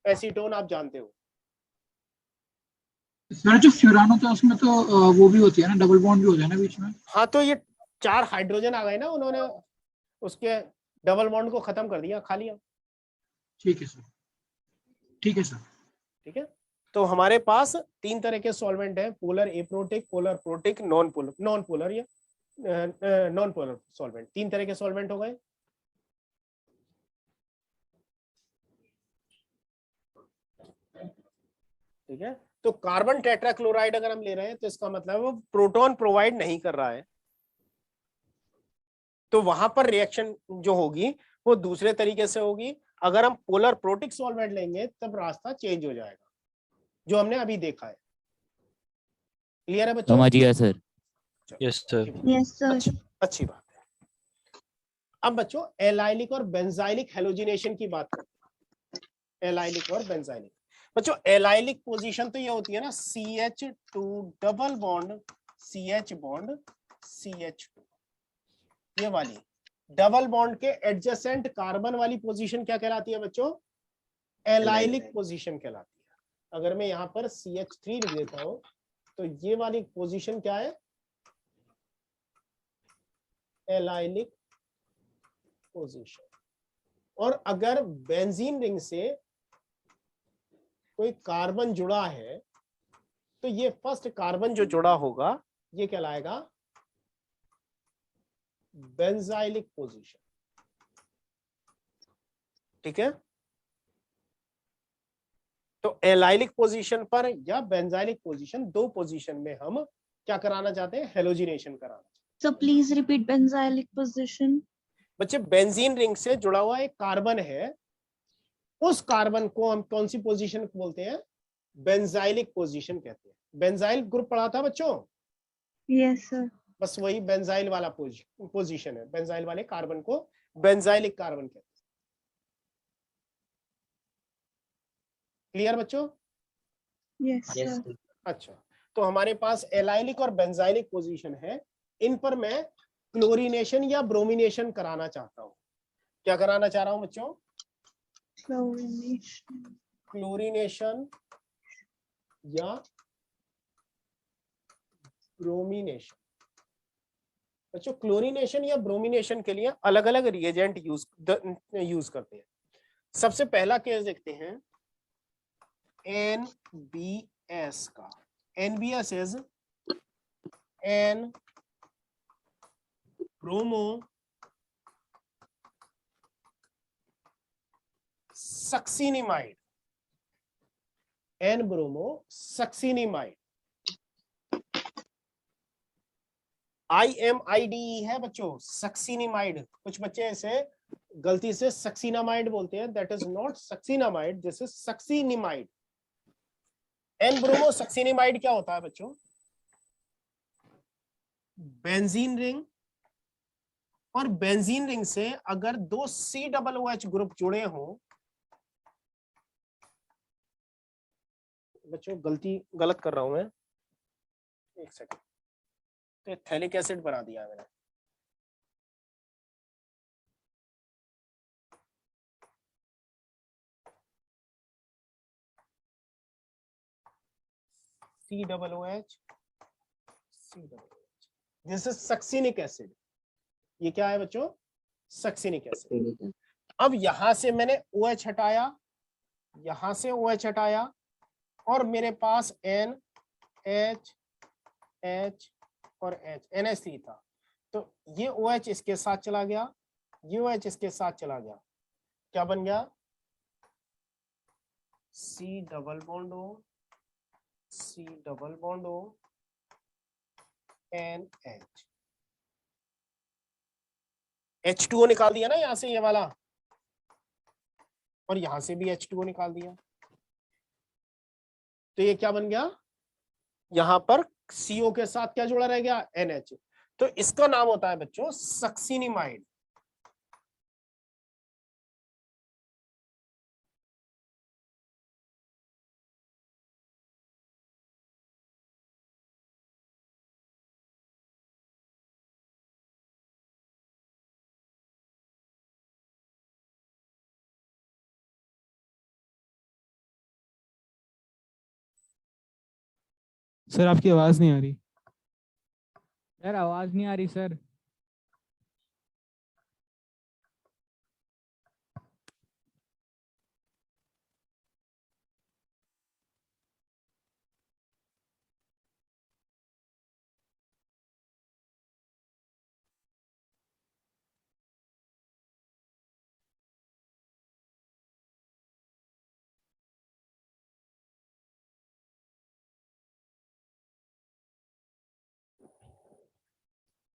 Acetone आप जानते हो। सर जो फ्यूरान होता है उसमें तो वो भी होती है ना, डबल बॉन्ड भी होता है ना बीच में। हाँ, तो ये 4 हाइड्रोजन आ गए ना, उन्होंने उसके डबल बॉन्ड को खत्म कर दिया, खा लिया। ठीक है सर, ठीक है सर। ठीक है, तो हमारे पास 3 तरह के सॉल्वेंट है, polar aprotic, polar protic, non polar या नॉन पोलर सॉल्वेंट। 3 तरह के सॉल्वेंट हो गए। ठीक है, तो कार्बन टेट्राक्लोराइड अगर हम ले रहे हैं तो इसका मतलब वो प्रोटॉन प्रोवाइड नहीं कर रहा है, तो वहां पर रिएक्शन जो होगी वो दूसरे तरीके से होगी। अगर हम पोलर प्रोटिक सॉल्वेंट लेंगे तब रास्ता चेंज हो जाएगा, जो हमने अभी देखा है। क्लियर है बच्चों? समझ गया sir. Yes sir. Yes sir. अच्छी बात है। अब बच्चों एलाइलिक और बेंजाइलिक हेलोजिनेशन की बात करते हैं। एलाइलिक और बेंजाइलिक बच्चों, एलाइलिक पोजीशन तो ये होती है ना CH2 double bond CH bond CH2, ये वाली डबल बॉन्ड के एडजेसेंट कार्बन वाली पोजीशन क्या कहलाती है बच्चों? एलाइलिक पोजीशन कहलाती है। अगर मैं यहाँ पर CH3 लिख देता हूं तो ये वाली पोजीशन क्या है? Allylic position. और अगर बेंजीन रिंग से कोई कार्बन जुड़ा है तो ये फर्स्ट कार्बन जो जुड़ा होगा ये कहलाएगा बेंजाइलिक पोजीशन। ठीक है, तो एलाइलिक पोजीशन पर या बेंजाइलिक पोजीशन, 2 पोजीशन में हम क्या कराना चाहते हैं? हेलोजिनेशन कराना। So please repeat benzylic position. बच्चे, बेंजीन रिंग से जुड़ा हुआ एक कार्बन है, उस कार्बन को हम कौन सी पोजीशन बोलते हैं? बेंजाइलिक पोजीशन कहते हैं। बेंजाइल ग्रुप पढ़ा था बच्चों? Yes sir. बस वही बेंजाइल वाला पोजीशन है। बेंजाइल वाले कार्बन को बेंजाइलिक कार्बन कहते हैं। क्लियर बच्चों? Yes sir. अच्छा, तो हमारे पास एलाइलिक और बेंजाइलिक पोजीशन है, इन पर मैं क्लोरीनेशन या ब्रोमिनेशन कराना चाहता हूं। क्या कराना चाह रहा हूं बच्चों? क्लोरीनेशन या ब्रोमिनेशन। बच्चों, क्लोरीनेशन या ब्रोमिनेशन के लिए अलग अलग रिएजेंट यूज करते हैं। सबसे पहला केस देखते हैं NBS का। NBS is N bromo succinimide. N bromo succinimide. IMIDE है बच्चों, सक्सिनिमाइड। कुछ बच्चे इसे गलती से सक्सिनामाइड बोलते हैं, that is not succinamide, this is succinimide. N bromosuccinimide क्या होता है बच्चों? बेंजीन रिंग, और बेंजीन रिंग से अगर 2 COOH ग्रुप जुड़े हों, बच्चों गलत कर रहा हूं मैं, एक सेकंड, तो थैलिक एसिड बना दिया मैंने। COOH, this is succinic acid. ये क्या है बच्चों? Succinic acid. अब यहां से मैंने OH हटाया, यहां से OH हटाया, और मेरे पास N H H और H NH3 था, तो ये OH इसके साथ चला गया, ये OH इसके साथ चला गया, क्या बन गया? C double bond O C double bond O NH। H2O निकाल दिया ना यहां से ये वाला, और यहां से भी H2O निकाल दिया, तो ये क्या बन गया, यहां पर CO के साथ क्या जुड़ा रह गया, NH। तो इसका नाम होता है बच्चों सक्सिनिमाइड। सर आपकी आवाज नहीं आ रही। सर आवाज नहीं आ रही सर।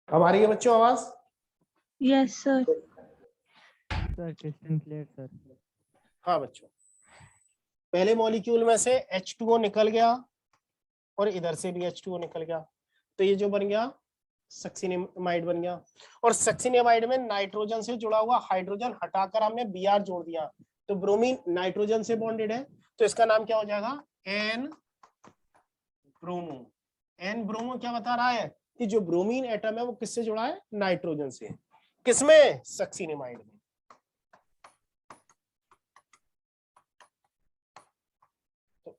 अब आ रही है बच्चों आवाज? Yes sir. Sir crystal clear sir. हाँ बच्चों, पहले मॉलिक्यूल में से H2O निकल गया और इधर से भी H2O निकल गया, तो ये जो बन गया सक्सिनिमाइड बन गया। और सक्सिनिमाइड में नाइट्रोजन से जुड़ा हुआ हाइड्रोजन हटाकर हमने Br जोड़ दिया, तो ब्रोमीन नाइट्रोजन से बॉन्डेड है, तो इसका नाम क्या हो जाएगा, एन ब्रोमो। एन ब्रोमो क्या बता रहा है कि जो ब्रोमीन एटम है वो किससे जुड़ा है, नाइट्रोजन से। किसमें, सक्सिनिमाइड में।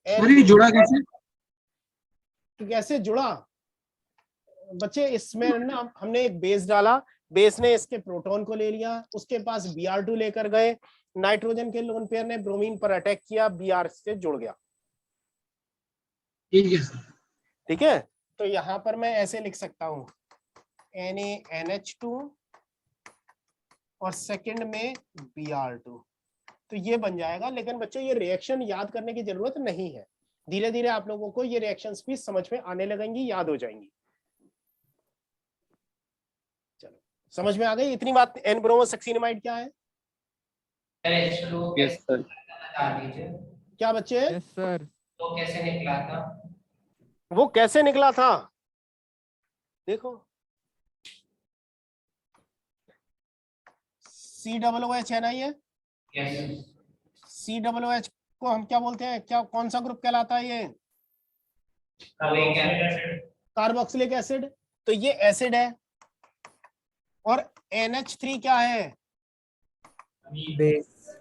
तो जुड़ा कैसे, कैसे जुड़ा बच्चे, इसमें ना हमने एक बेस डाला, बेस ने इसके प्रोटॉन को ले लिया, उसके पास Br2 लेकर गए, नाइट्रोजन के लोन पेयर ने ब्रोमीन पर अटैक किया, Br से जुड़ गया। ठीक है सर। ठीक है, तो यहां पर मैं ऐसे लिख सकता हूं NaNH2 और सेकंड में Br2, तो ये बन जाएगा। लेकिन बच्चों ये रिएक्शन याद करने की जरूरत नहीं है, धीरे धीरे आप लोगों को ये रिएक्शंस भी समझ में आने लगेंगी, याद हो जाएंगी। चलो समझ में आ गई इतनी बात। एन ब्रोमो सक्सिनिमाइड क्या है? Yes sir. क्या बच्चे? Yes sir. तो कैसे निकला था? वो कैसे निकला था, देखो COOH है ना ये। COOH को हम क्या बोलते हैं, क्या कौन सा ग्रुप कहलाता है ये? Carboxylic acid. तो ये एसिड है, और NH3 क्या है, बेस।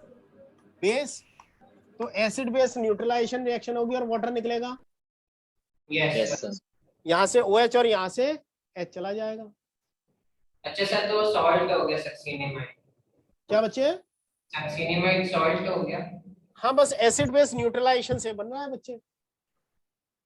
बेस। तो एसिड बेस न्यूट्रलाइजेशन रिएक्शन होगी और वाटर निकलेगा। Yes sir. यहाँ से OH और यहाँ से H चला जाएगा। अच्छा सर, तो सॉल्ट हो गया सक्सिनिमाइड। क्या बच्चे? सक्सिनिमाइड सॉल्ट हो गया। हाँ, बस एसिड बेस न्यूट्रलाइजेशन से बन रहा है बच्चे,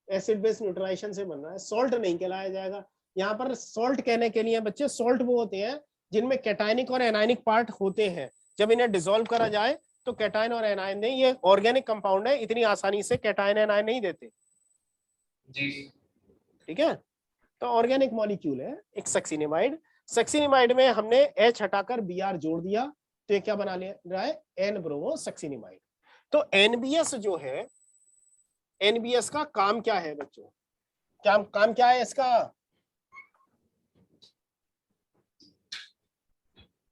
एसिड बेस न्यूट्रलाइजेशन से बन रहा है, सॉल्ट नहीं कहलाया जाएगा। यहाँ पर सॉल्ट कहने के लिए बच्चे, सॉल्ट वो होते हैं जिनमें कैटायनिक और एनायनिक पार्ट होते हैं, जब इन्हें डिसॉल्व करा जाए तो कैटायन और एनायन दें। ये ऑर्गेनिक कंपाउंड है, इतनी आसानी से कैटायन एनायन नहीं देते जी। ठीक है, तो ऑर्गेनिक मॉलिक्यूल है एक सक्सिनिमाइड। सक्सिनिमाइड में हमने H हटाकर Br जोड़ दिया, तो ये क्या बना ले रहा है, एन ब्रोमो सक्सिनिमाइड। तो NBS जो है, NBS का काम क्या है बच्चों, काम क्या है इसका?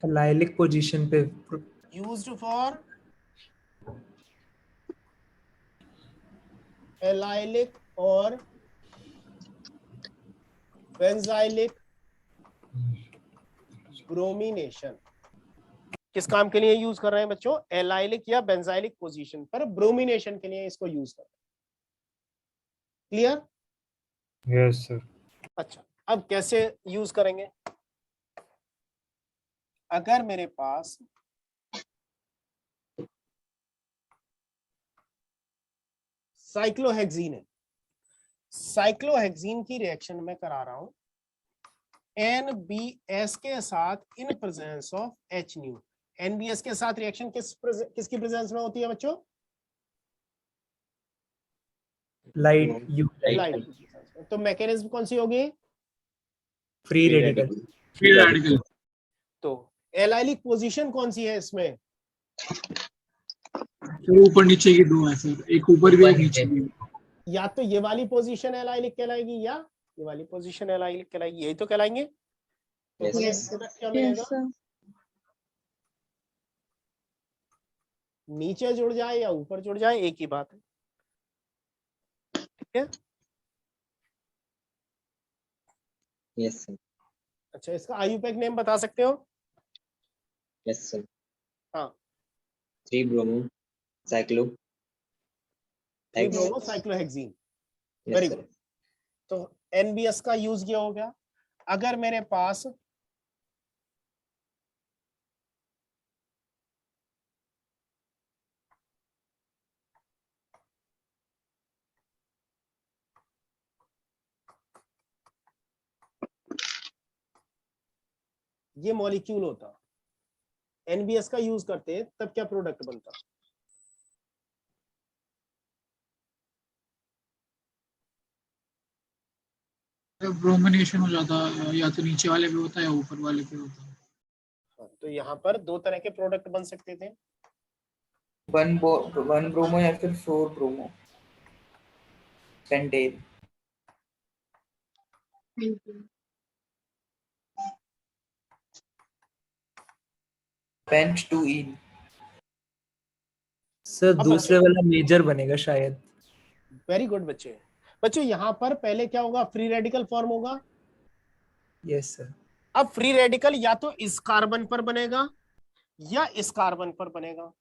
एलाइलिक पोजीशन पे यूज्ड फॉर एलाइलिक और बेंजाइलिक ब्रोमिनेशन। किस काम के लिए यूज कर रहे हैं बच्चों, एलाइलिक या बेंजाइलिक पोजीशन पर ब्रोमिनेशन के लिए इसको यूज कर रहे हैं। क्लियर? Yes sir. अच्छा, अब कैसे यूज करेंगे? अगर मेरे पास साइक्लोहेक्सीन है, साइक्लोहेक्सीन की रिएक्शन में करा रहा हूं NBS के साथ in presence of H new. NBS के साथ रिएक्शन किसकी प्रेजेंस में होती है बच्चों? Light you light. तो मैकेनिज्म कौन सी होगी? Free radical. Free radical. तो एलाइलिक पोजीशन कौन सी है इसमें? सर ऊपर नीचे की दो है सर, एक ऊपर भी एक नीचे भी। या तो ये वाली पोजीशन एलाइलिक कहलाएगी या ये वाली पोजीशन एलाइलिक कहलाएगी, यही तो कहलाएंगे। तो क्या मिलेगा? नीचे जुड़ जाए या ऊपर जुड़ जाए एक ही बात है, ठीक है? Yes sir. अच्छा, इसका आईयूपैक नेम बता सकते हो? Yes sir. हाँ, 3 bromo cyclo 3 bromo cyclohexene. Very good. तो एनबीएस का यूज ये हो गया। अगर मेरे पास ये मॉलिक्यूल होता, एनबीएस का यूज करते, तब क्या प्रोडक्ट बनता? ब्रोमिनेशन हो जाता, या तो नीचे वाले पे होता है या ऊपर वाले पे होता है। तो यहाँ पर 2 तरह के प्रोडक्ट बन सकते थे, 1 ब्रोमो या फिर 4 ब्रोमो पेंटेन। पेंट 2 इन। सर दूसरे वाला मेजर बनेगा शायद। वेरी गुड बच्चे। बच्चों यहाँ पर पहले क्या होगा? फ्री रेडिकल फॉर्म होगा। Yes sir. अब फ्री रेडिकल या तो इस कार्बन पर बनेगा या इस कार्बन पर बनेगा।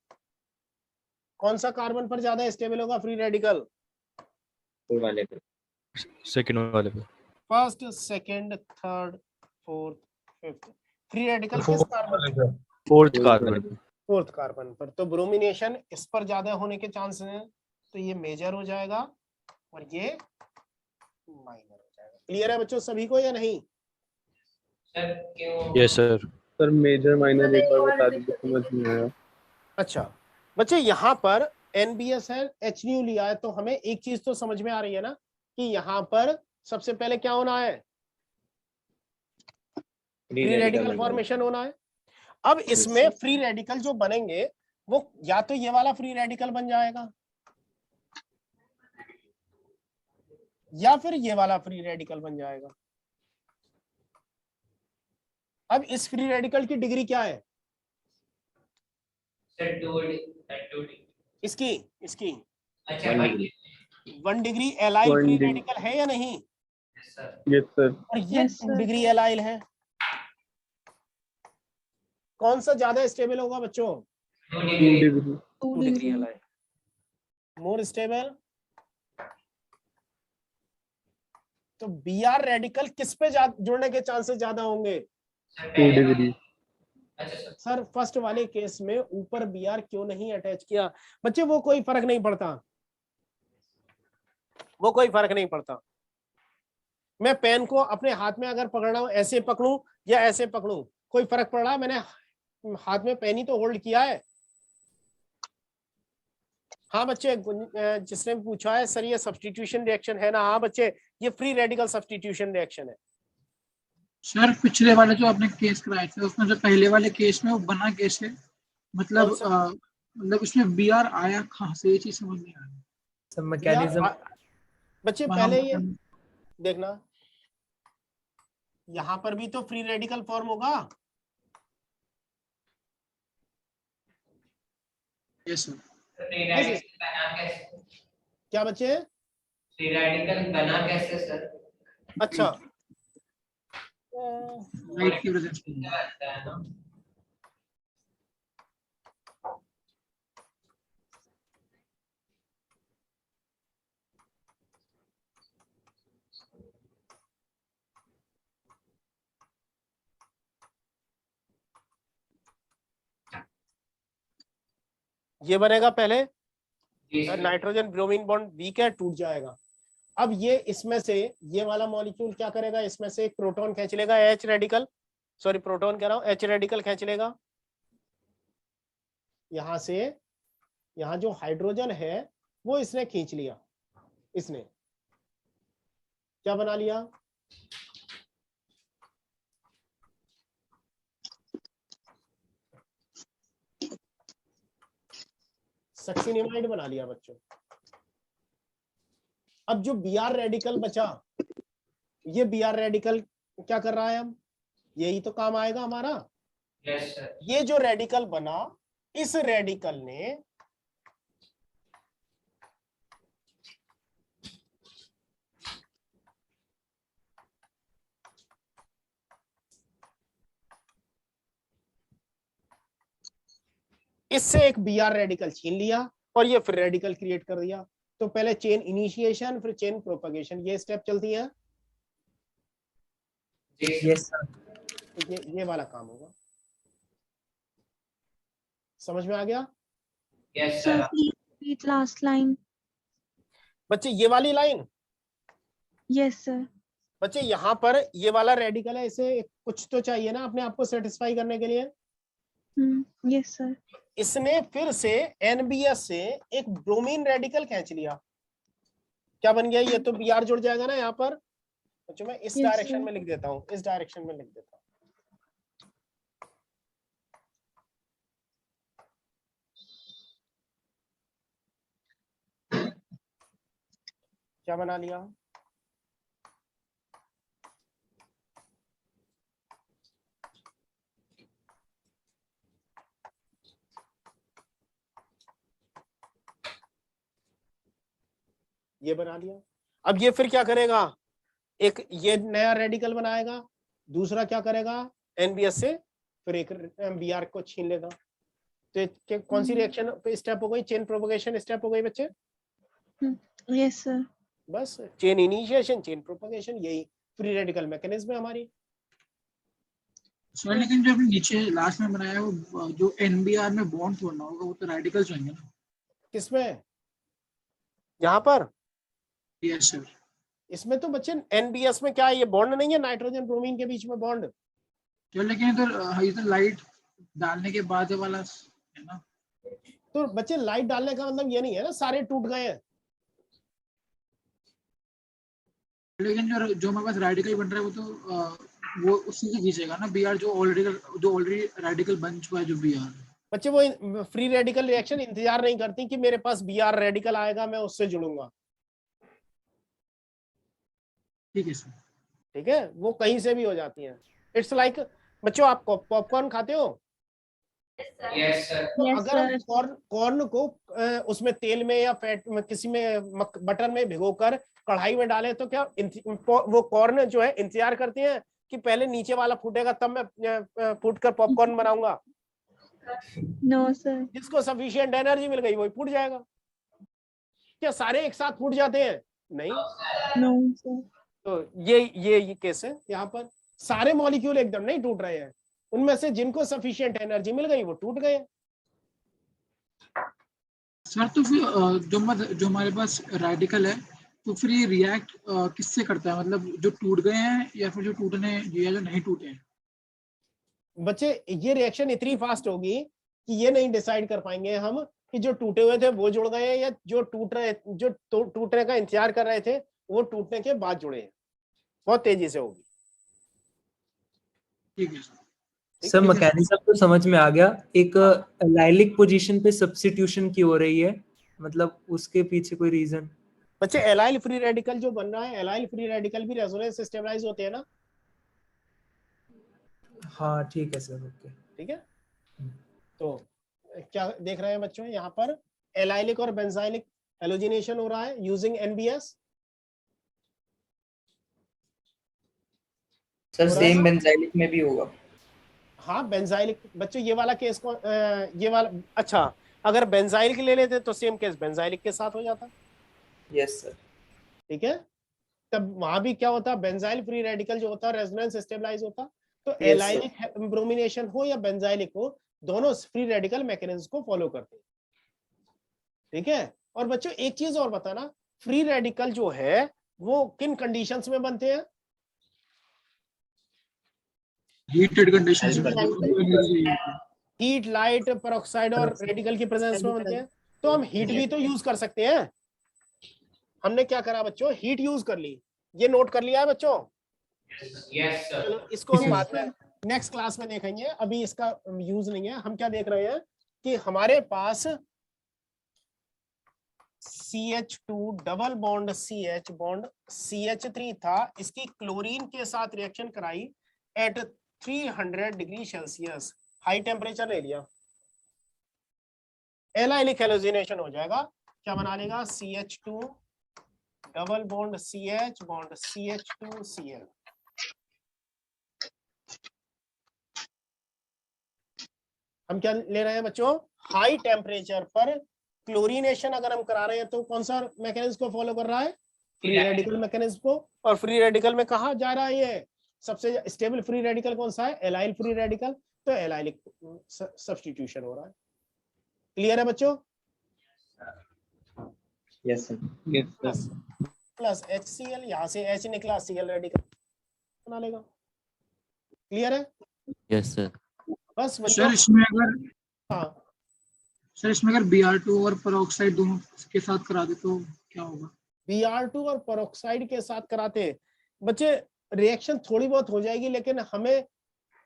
कौन सा कार्बन पर ज्यादा स्टेबल होगा फ्री रेडिकल? वाले पे, सेकंड वाले पे। First, second, third, fourth, fifth. Free radical किस कार्बन पर? Fourth carbon. फोर्थ कार्बन पर। तो ब्रोमिनेशन इस पर ज्यादा होने के चांसेस हैं, तो ये मेजर हो जाएगा और ये माइनर हो जाएगा। क्लियर है बच्चों सभी को या नहीं? Yes sir. Sir major minor एक बार बता दीजिए, समझ नहीं आया। अच्छा बच्चे, यहाँ पर एनबीएस है, एच न्यू लिया है, तो हमें एक चीज तो समझ में आ रही है ना कि यहाँ पर सबसे पहले क्या होना है? फ्री रेडिकल फॉर्मेशन होना है। अब इसमें फ्री रेडिकल जो बनेंगे वो या तो ये वाला फ्री रेडिकल बन जाएगा या फिर ये वाला फ्री रेडिकल बन जाएगा। अब इस फ्री रेडिकल की डिग्री क्या है? इसकी इसकी 1 डिग्री एलाइल फ्री रेडिकल है या नहीं? Yes sir. और ये 2 डिग्री एलाइल है। कौन सा ज्यादा स्टेबल होगा बच्चों? 2 डिग्री एलाइल मोर स्टेबल। तो बीआर रेडिकल किस पे जुड़ने के चांसेस ज्यादा होंगे? 2 डिग्री। सर फर्स्ट वाले केस में ऊपर बीआर क्यों नहीं अटैच किया? बच्चे वो कोई फर्क नहीं पड़ता, वो कोई फर्क नहीं पड़ता। मैं पेन को अपने हाथ में अगर पकड़ रहा हूं, ऐसे पकड़ूं या ऐसे पकड़ूं, कोई फर्क पड़ रहा है? मैंने हाथ में पेन ही तो होल्ड किया है। हाँ बच्चे, जिसने पूछा है सर ये सब्स्टिट्यूशन रिएक्शन है ना? हाँ बच्चे, ये फ्री रेडिकल सब्स्टिट्यूशन रिएक्शन है। सर पिछले वाले जो आपने केस कराए थे उसमें जो पहले वाले केस में वो बना कैसे, मतलब मतलब उसमें बीआर आया कहाँ से, ये चीज समझ नहीं आ रही। सब मैकेनिज्म बच्चे पहले ये देखना, यहाँ पर भी तो फ्री रेडिकल फॉर्म होगा। Yes sir. क्या बच्चे? फ्री रेडिकल बना कैसे सर? अच्छा, लाइट की वजह से। ये बनेगा पहले, नाइट्रोजन ब्रोमीन बॉन्ड वीक है, टूट जाएगा। अब ये इसमें से ये वाला मॉलिक्यूल क्या करेगा? इसमें से एक प्रोटॉन खींच लेगा, एच रेडिकल, सॉरी प्रोटॉन कह रहा हूं, एच रेडिकल खींच लेगा। यहां से यहाँ जो हाइड्रोजन है वो इसने खींच लिया, इसने क्या बना लिया? सक्सिनिमाइड बना लिया बच्चों। अब जो Br रेडिकल बचा, ये Br रेडिकल क्या कर रहा है? अब यही तो काम आएगा हमारा। Yes sir. ये जो रेडिकल बना, इस रेडिकल ने इससे एक Br रेडिकल छीन लिया और ये फिर रेडिकल क्रिएट कर दिया। तो पहले चेन इनिशिएशन फिर चेन प्रोपगेशन, ये स्टेप चलती है। Yes sir. ये वाला काम होगा। समझ में आ गया? Yes sir sir. repeat last line. बच्चे ये वाली लाइन, Yes sir. बच्चे यहाँ पर ये वाला रेडिकल है, इसे कुछ तो चाहिए ना अपने आप को सेटिस्फाई करने के लिए। Yes sir. इसने फिर से NBS से एक ब्रोमीन रेडिकल खींच लिया। क्या बन गया? ये तो Br जुड़ जाएगा ना यहाँ पर। बच्चों मैं इस Yes, डायरेक्शन sir. में लिख देता हूँ, इस डायरेक्शन में लिख देता हूँ। क्या बना लिया? ये बना लिया। अब ये फिर क्या करेगा? एक ये नया रेडिकल बनाएगा, दूसरा क्या करेगा? NBS से फिर एक Br को छीन लेगा। तो कौन सी रिएक्शन पे स्टेप हो गई? चेन प्रोपगेशन स्टेप हो गई बच्चे। Yes sir. बस चेन इनिशिएशन चेन प्रोपगेशन, यही फ्री रेडिकल मैकेनिज्म है हमारी। सर लेकिन जो आपने नीचे लास्ट में बनाया वो जो NBR में बॉन्ड छोड़ना होगा वो तो रेडिकल्स होंगे ना? किसमें? यहाँ पर? Yes sir. इसमें तो बच्चे NBS में क्या है? ये बॉन्ड नहीं है, नाइट्रोजन ब्रोमीन के बीच में बॉन्ड। तो लेकिन ये तो लाइट डालने के बाद वाला है ना? तो बच्चे लाइट डालने का मतलब ये नहीं है ना सारे टूट गए हैं। लेकिन जो हमारे पास रेडिकल बन रहा है वो तो वो उसी से खींचेगा ना Br जो ऑलरेडी रेडिकल बन चुका है जो Br। बच्चे वो फ्री रेडिकल रिएक्शन इंतजार नहीं करती कि मेरे पास Br रेडिकल आएगा मैं उससे जुड़ूंगा। ठीक है सर। ठीक है, वो कहीं से भी हो जाती है। इट्स लाइक बच्चों आप पॉपकॉर्न खाते हो? Yes sir. तो Yes, अगर sir. कॉर्न को उसमें तेल में या फैट में किसी में बटर में भिगोकर कढ़ाई में डालें तो क्या वो कॉर्न जो है इंतजार करती है कि पहले नीचे वाला फूटेगा तब मैं फूट कर पॉपकॉर्न बनाऊंगा? No sir. जिसको सफिशिएंट एनर्जी मिल गई वही फूट जाएगा। क्या सारे एक साथ फूट जाते हैं? नहीं। No sir. तो ये केस है। यहाँ पर सारे मॉलिक्यूल एकदम नहीं टूट रहे हैं, उनमें से जिनको सफिशिएंट एनर्जी मिल गई वो टूट गए। सर तो फिर जो हमारे पास रेडिकल है तो फिर ये रिएक्ट किससे करता है? मतलब जो टूट गए हैं या फिर जो टूटने या जो नहीं टूटे हैं? बच्चे ये रिएक्शन इतनी फास्ट होगी कि ये नहीं डिसाइड कर पाएंगे हम कि जो टूटे हुए थे वो जुड़ गए हैं या जो टूटने का इंतजार कर रहे थे वो टूटने के बाद जुड़े हैं। बहुत तेजी से होगी। ठीक है सर। सर मैकेनिज्म तो समझ में आ गया। एक एलाइलिक पोजीशन पे सब्स्टिट्यूशन की हो रही है, मतलब उसके पीछे कोई रीजन? बच्चे एलाइल फ्री रेडिकल जो बन रहा है, एलाइल फ्री रेडिकल भी रेजोनेंस स्टेबलाइज होते हैं ना? हाँ ठीक है सर। ओके ठीक है। तो क्या देख रहे हैं बच्चों? यहाँ पर एलाइलिक और बेंजाइलिक हेलोजिनेशन हो रहा है using NBS। Sir same benzylic में भी होगा। हाँ बेंजाइलिक बच्चों ये वाला केस को ये वाला अच्छा अगर बेंजाइलिक ले लेते तो सेम केस बेंजाइलिक के साथ हो जाता। Yes sir. ठीक है, तब वहां भी क्या होता? बेंजाइल फ्री रेडिकल जो होता है रेजोनेंस स्टेबलाइज होता। तो एलाइलिक ब्रोमिनेशन हो या बेंजाइलिक हो, दोनों फ्री रेडिकल मैकेनिज्म को फॉलो करते हैं। ठीक है। और बच्चों एक चीज और बताना, फ्री रेडिकल जो है वो किन कंडीशंस में बनते हैं? हीटेड कंडीशंस में, हीट, लाइट, पेरोक्साइड और रेडिकल की प्रेजेंस में बनते हैं। तो हम हीट भी तो यूज कर सकते हैं। हमने क्या करा बच्चों, हीट यूज कर ली। ये नोट कर लिया है बच्चों? Yes sir. चलो इसको हम बाद में नेक्स्ट क्लास में देखेंगे, अभी इसका यूज नहीं है। हम क्या देख रहे हैं कि हमारे पास CH2 double bond CH bond CH3 था, इसकी क्लोरीन के साथ रिएक्शन कराई at 300 degree Celsius, high temperature ले लिया, एलाइलिक हैलोजिनेशन हो जाएगा। क्या बना लेगा, CH2 double bond CH bond CH2Cl। हम क्या ले रहे हैं बच्चों, हाई टेम्परेचर पर क्लोरीनेशन अगर हम करा रहे हैं तो कौन सा मैकेनिज्म को फॉलो कर रहा है, फ्री रेडिकल मैकेनिज्म को। और फ्री रेडिकल में कहा जा रहा है, ये सबसे स्टेबल फ्री रेडिकल कौन सा है, एलाइल फ्री रेडिकल, तो एलाइलिक सब्स्टिट्यूशन हो रहा है। क्लियर है बच्चों? Yes sir. प्लस HCl, यहाँ से H निकला, Cl रेडिकल बना लेगा। क्लियर है? Yes sir. बस सर इसमें अगर हाँ सर इसमें अगर Br2 और पेरोक्साइड दोनों के साथ करा दे तो क्या होगा? Br2 और पेरोक्साइड के साथ कराते बच्चे रिएक्शन थोड़ी बहुत हो जाएगी, लेकिन हमें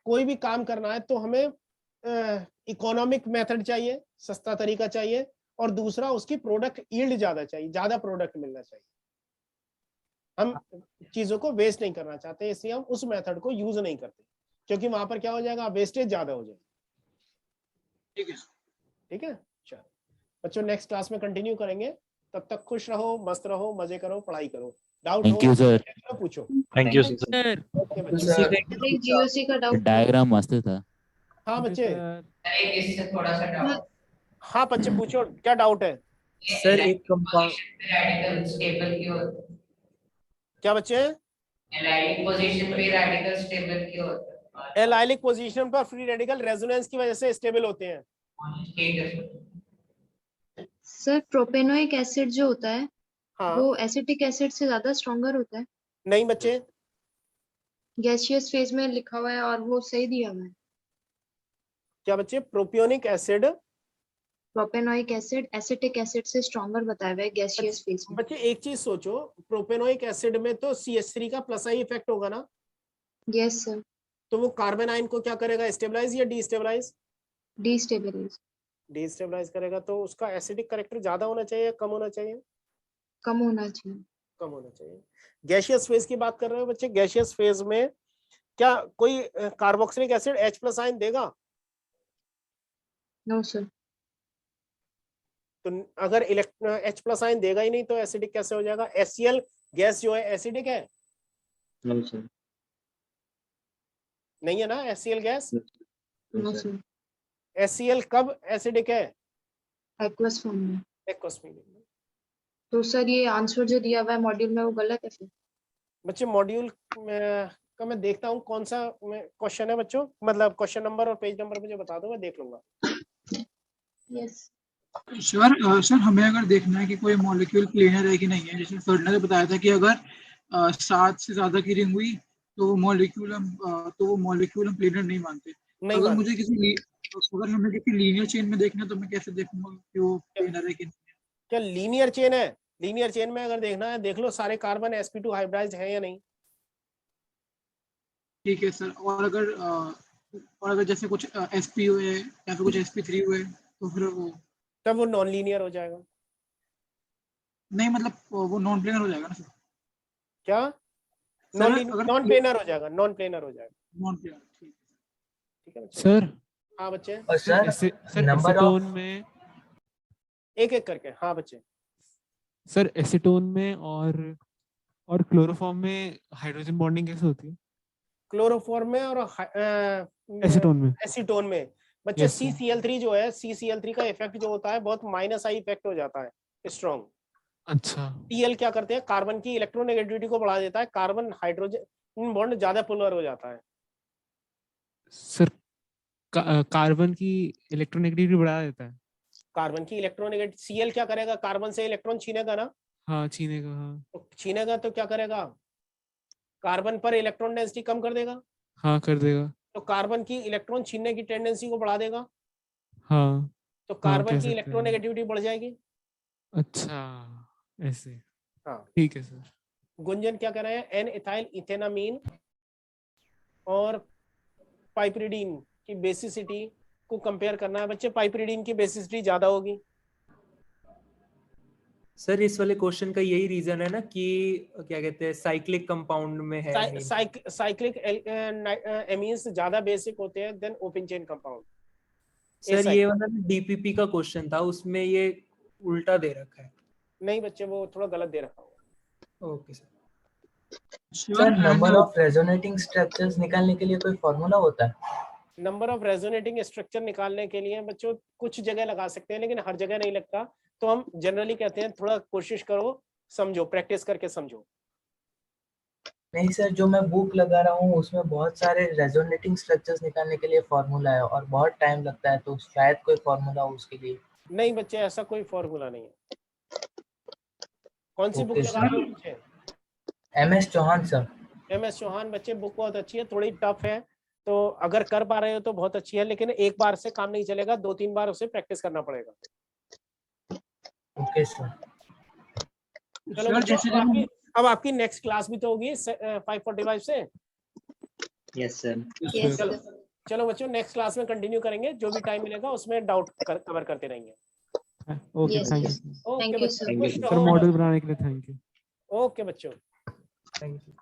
कोई भी काम करना है तो हमें इकोनॉमिक मेथड चाहिए, सस्ता तरीका चाहिए, और दूसरा उसकी प्रोडक्ट यील्ड ज्यादा चाहिए, ज्यादा प्रोडक्ट मिलना चाहिए। हम चीजों को वेस्ट नहीं करना चाहते, इसलिए हम उस मेथड को यूज नहीं करते, क्योंकि वहां पर क्या हो जाएगा, वेस्टेज ज्यादा हो जाएगी। ठीक है, ठीक है। चलो बच्चों नेक्स्ट क्लास में कंटिन्यू करेंगे, तब तक खुश रहो, मस्त रहो, मजे करो, पढ़ाई करो। Doubt thank you sir. हो पूछो। Thank you sir. जीओसी का डाउट डायग्राम मस्त था। हाँ बच्चे, अरे इससे थोड़ा सा डाउट। हाँ बच्चे पूछो, क्या डाउट है? सर एक कंपाउंड रेडिकल स्टेबल क्यों होता है? क्या बच्चे? एलाइलिक पोजीशन पे रेडिकल स्टेबल क्यों होता है? एलाइलिक पोजीशन पर फ्री रेडिकल रेजोनेंस की वजह से स्टेबल होते हैं। ठीक है सर। सर प्रोपेनोइक एसिड जो होता है हाँ। वो एसिटिक एसिड से ज्यादा स्ट्रॉन्गर होता है? नहीं बच्चे, गैसियस फेज में लिखा हुआ है और वो सही दिया हुआ है। क्या बच्चे? Propionic acid, propanoic acid acetic acid से स्ट्रॉन्गर बताया हुआ है गैसियस फेज में। बच्चे एक चीज सोचो, प्रोपेनोइक एसिड में तो CH3 का प्लस आई इफेक्ट होगा ना? Yes sir. तो वो कार्बन आयन को क्या करेगा, स्टेबलाइज या डीस्टेबलाइज? डीस्टेबलाइज। डीस्टेबलाइज करेगा, तो उसका एसिडिक कैरेक्टर ज्यादा होना चाहिए या कम होना चाहिए? कम होना चाहिए। कम होना चाहिए। गैसियस फेज की बात कर रहे हो बच्चे, गैसियस फेज में क्या कोई कार्बोक्सिलिक एसिड H+ आयन देगा? No sir. तो अगर H+ आयन देगा ही नहीं तो एसिडिक कैसे हो जाएगा? HCl गैस जो है एसिडिक है? No sir. नहीं है ना HCl gas? No sir. HCl कब एसिडिक है? एक्वस फॉर्म में। एक्वस में। तो सर ये आंसर जो दिया हुआ है मॉड्यूल में वो गलत है फिर? बच्चे मॉड्यूल का मैं देखता हूँ कौन सा क्वेश्चन है बच्चों, मतलब क्वेश्चन नंबर और पेज नंबर मुझे बता दो, मैं देख लूंगा। यस सर हमें अगर देखना है कि कोई मॉलिक्यूल प्लेनर है कि नहीं है, जैसे सर ने बताया था कि अगर 7 से ज्यादा की रिंग हुई तो वो मॉलिक्यूल हम प्लेनर नहीं मानते। अगर हमें किसी लीनियर चेन में देखना है तो मैं कैसे देखूंगा कि वो प्लेनर है कि नहीं? क्या लीनियर चेन है? लीनियर चेन में अगर देखना है देख लो सारे कार्बन sp2 हाइब्रिडाइज्ड है या नहीं। ठीक है सर। और अगर जैसे कुछ sp हुए या फिर कुछ sp3 हुए तो फिर वो तब वो नॉन लीनियर हो जाएगा। नहीं, मतलब वो नॉन प्लेनर हो जाएगा ना सर? क्या? नॉन प्लेनर हो जाएगा, नॉन प्लेनर हो जाएगा। नॉन प्लेनर, ठीक है बच्चे? सर हाँ बच्चे। और सर एसीटोन में एक एक करके। हाँ बच्चे। सर एसीटोन में और क्लोरोफॉर्म में हाइड्रोजन बॉन्डिंग कैसे होती है? क्लोरोफॉर्म में और एसीटोन में बच्चे CCl3 जो है, CCl3 का इफेक्ट जो होता है बहुत -I इफेक्ट हो जाता है, स्ट्रॉन्ग। अच्छा। Cl क्या करते हैं, कार्बन की इलेक्ट्रोनेगेटिविटी को बढ़ा देता है, कार्बन हाइड्रोजन बॉन्ड ज्यादा पोलर हो जाता है। सर कार्बन की इलेक्ट्रोनेगेटिविटी बढ़ा देता है? कार्बन की इलेक्ट्रोनेगेटिव Cl क्या करेगा, कार्बन से इलेक्ट्रॉन छीनेगा ना? हाँ छीनेगा। हाँ तो छीनेगा तो क्या करेगा, कार्बन पर इलेक्ट्रॉन डेंसिटी कम कर देगा। हाँ कर देगा। तो कार्बन की इलेक्ट्रॉन छीनने की टेंडेंसी को बढ़ा देगा। हाँ तो कार्बन की इलेक्ट्रोनेगेटिविटी बढ़ जाएगी। अच्छा ऐसे। हाँ ठीक है सर। गुंजन क्या कर रहे हैं, एन इथाइल इथेनामीन और पाइपरिडीन की बेसिसिटी को कंपेयर करना है बच्चे। पाइपरिडीन की बेसिसिटी ज्यादा होगी। सर इस वाले क्वेश्चन का यही रीजन है ना कि क्या कहते हैं साइक्लिक कंपाउंड में है। साइक्लिक एमीन्स ज्यादा बेसिक होते हैं than open chain compound. Sir ये वाला डीपीपी का क्वेश्चन था, उसमें ये उल्टा दे रखा है। नहीं बच्चे वो थोड़ा गलत दे रखा होगा। Okay sir. Sir number of resonating structures निकालने के लिए कोई फॉर्मूला होता है? नंबर ऑफ रेजोनेटिंग स्ट्रक्चर निकालने के लिए बच्चों कुछ जगह लगा सकते हैं लेकिन हर जगह नहीं लगता, तो हम जनरली कहते हैं थोड़ा कोशिश करो, समझो, प्रैक्टिस करके समझो। नहीं सर, जो मैं बुक लगा रहा हूँ उसमें बहुत सारे रेजोनेटिंग स्ट्रक्चर्स निकालने के लिए फॉर्मूला है और बहुत टाइम लगता है, तो शायद कोई फॉर्मूला हो उसके लिए। नहीं बच्चे ऐसा कोई फॉर्मूला नहीं है। कौन सी बुक लगा रहे हो बच्चे? MS Chauhan sir. MS Chauhan बच्चे बुक बहुत अच्छी है, थोड़ी टफ है, तो अगर कर पा रहे हो तो बहुत अच्छी है, लेकिन एक बार से काम नहीं चलेगा, 2-3 बार उसे प्रैक्टिस करना पड़ेगा। Okay sir. चलो बच्चों, अब आपकी नेक्स्ट क्लास भी तो होगी 5:45 से। Yes sir. चलो बच्चों नेक्स्ट क्लास में कंटिन्यू करेंगे, जो भी टाइम मिलेगा उसमें डाउट कवर करते रहेंगे। Okay thank you okay sir, model बनाने के लिए थैंक यू। ओके बच्चों, थैंक यू।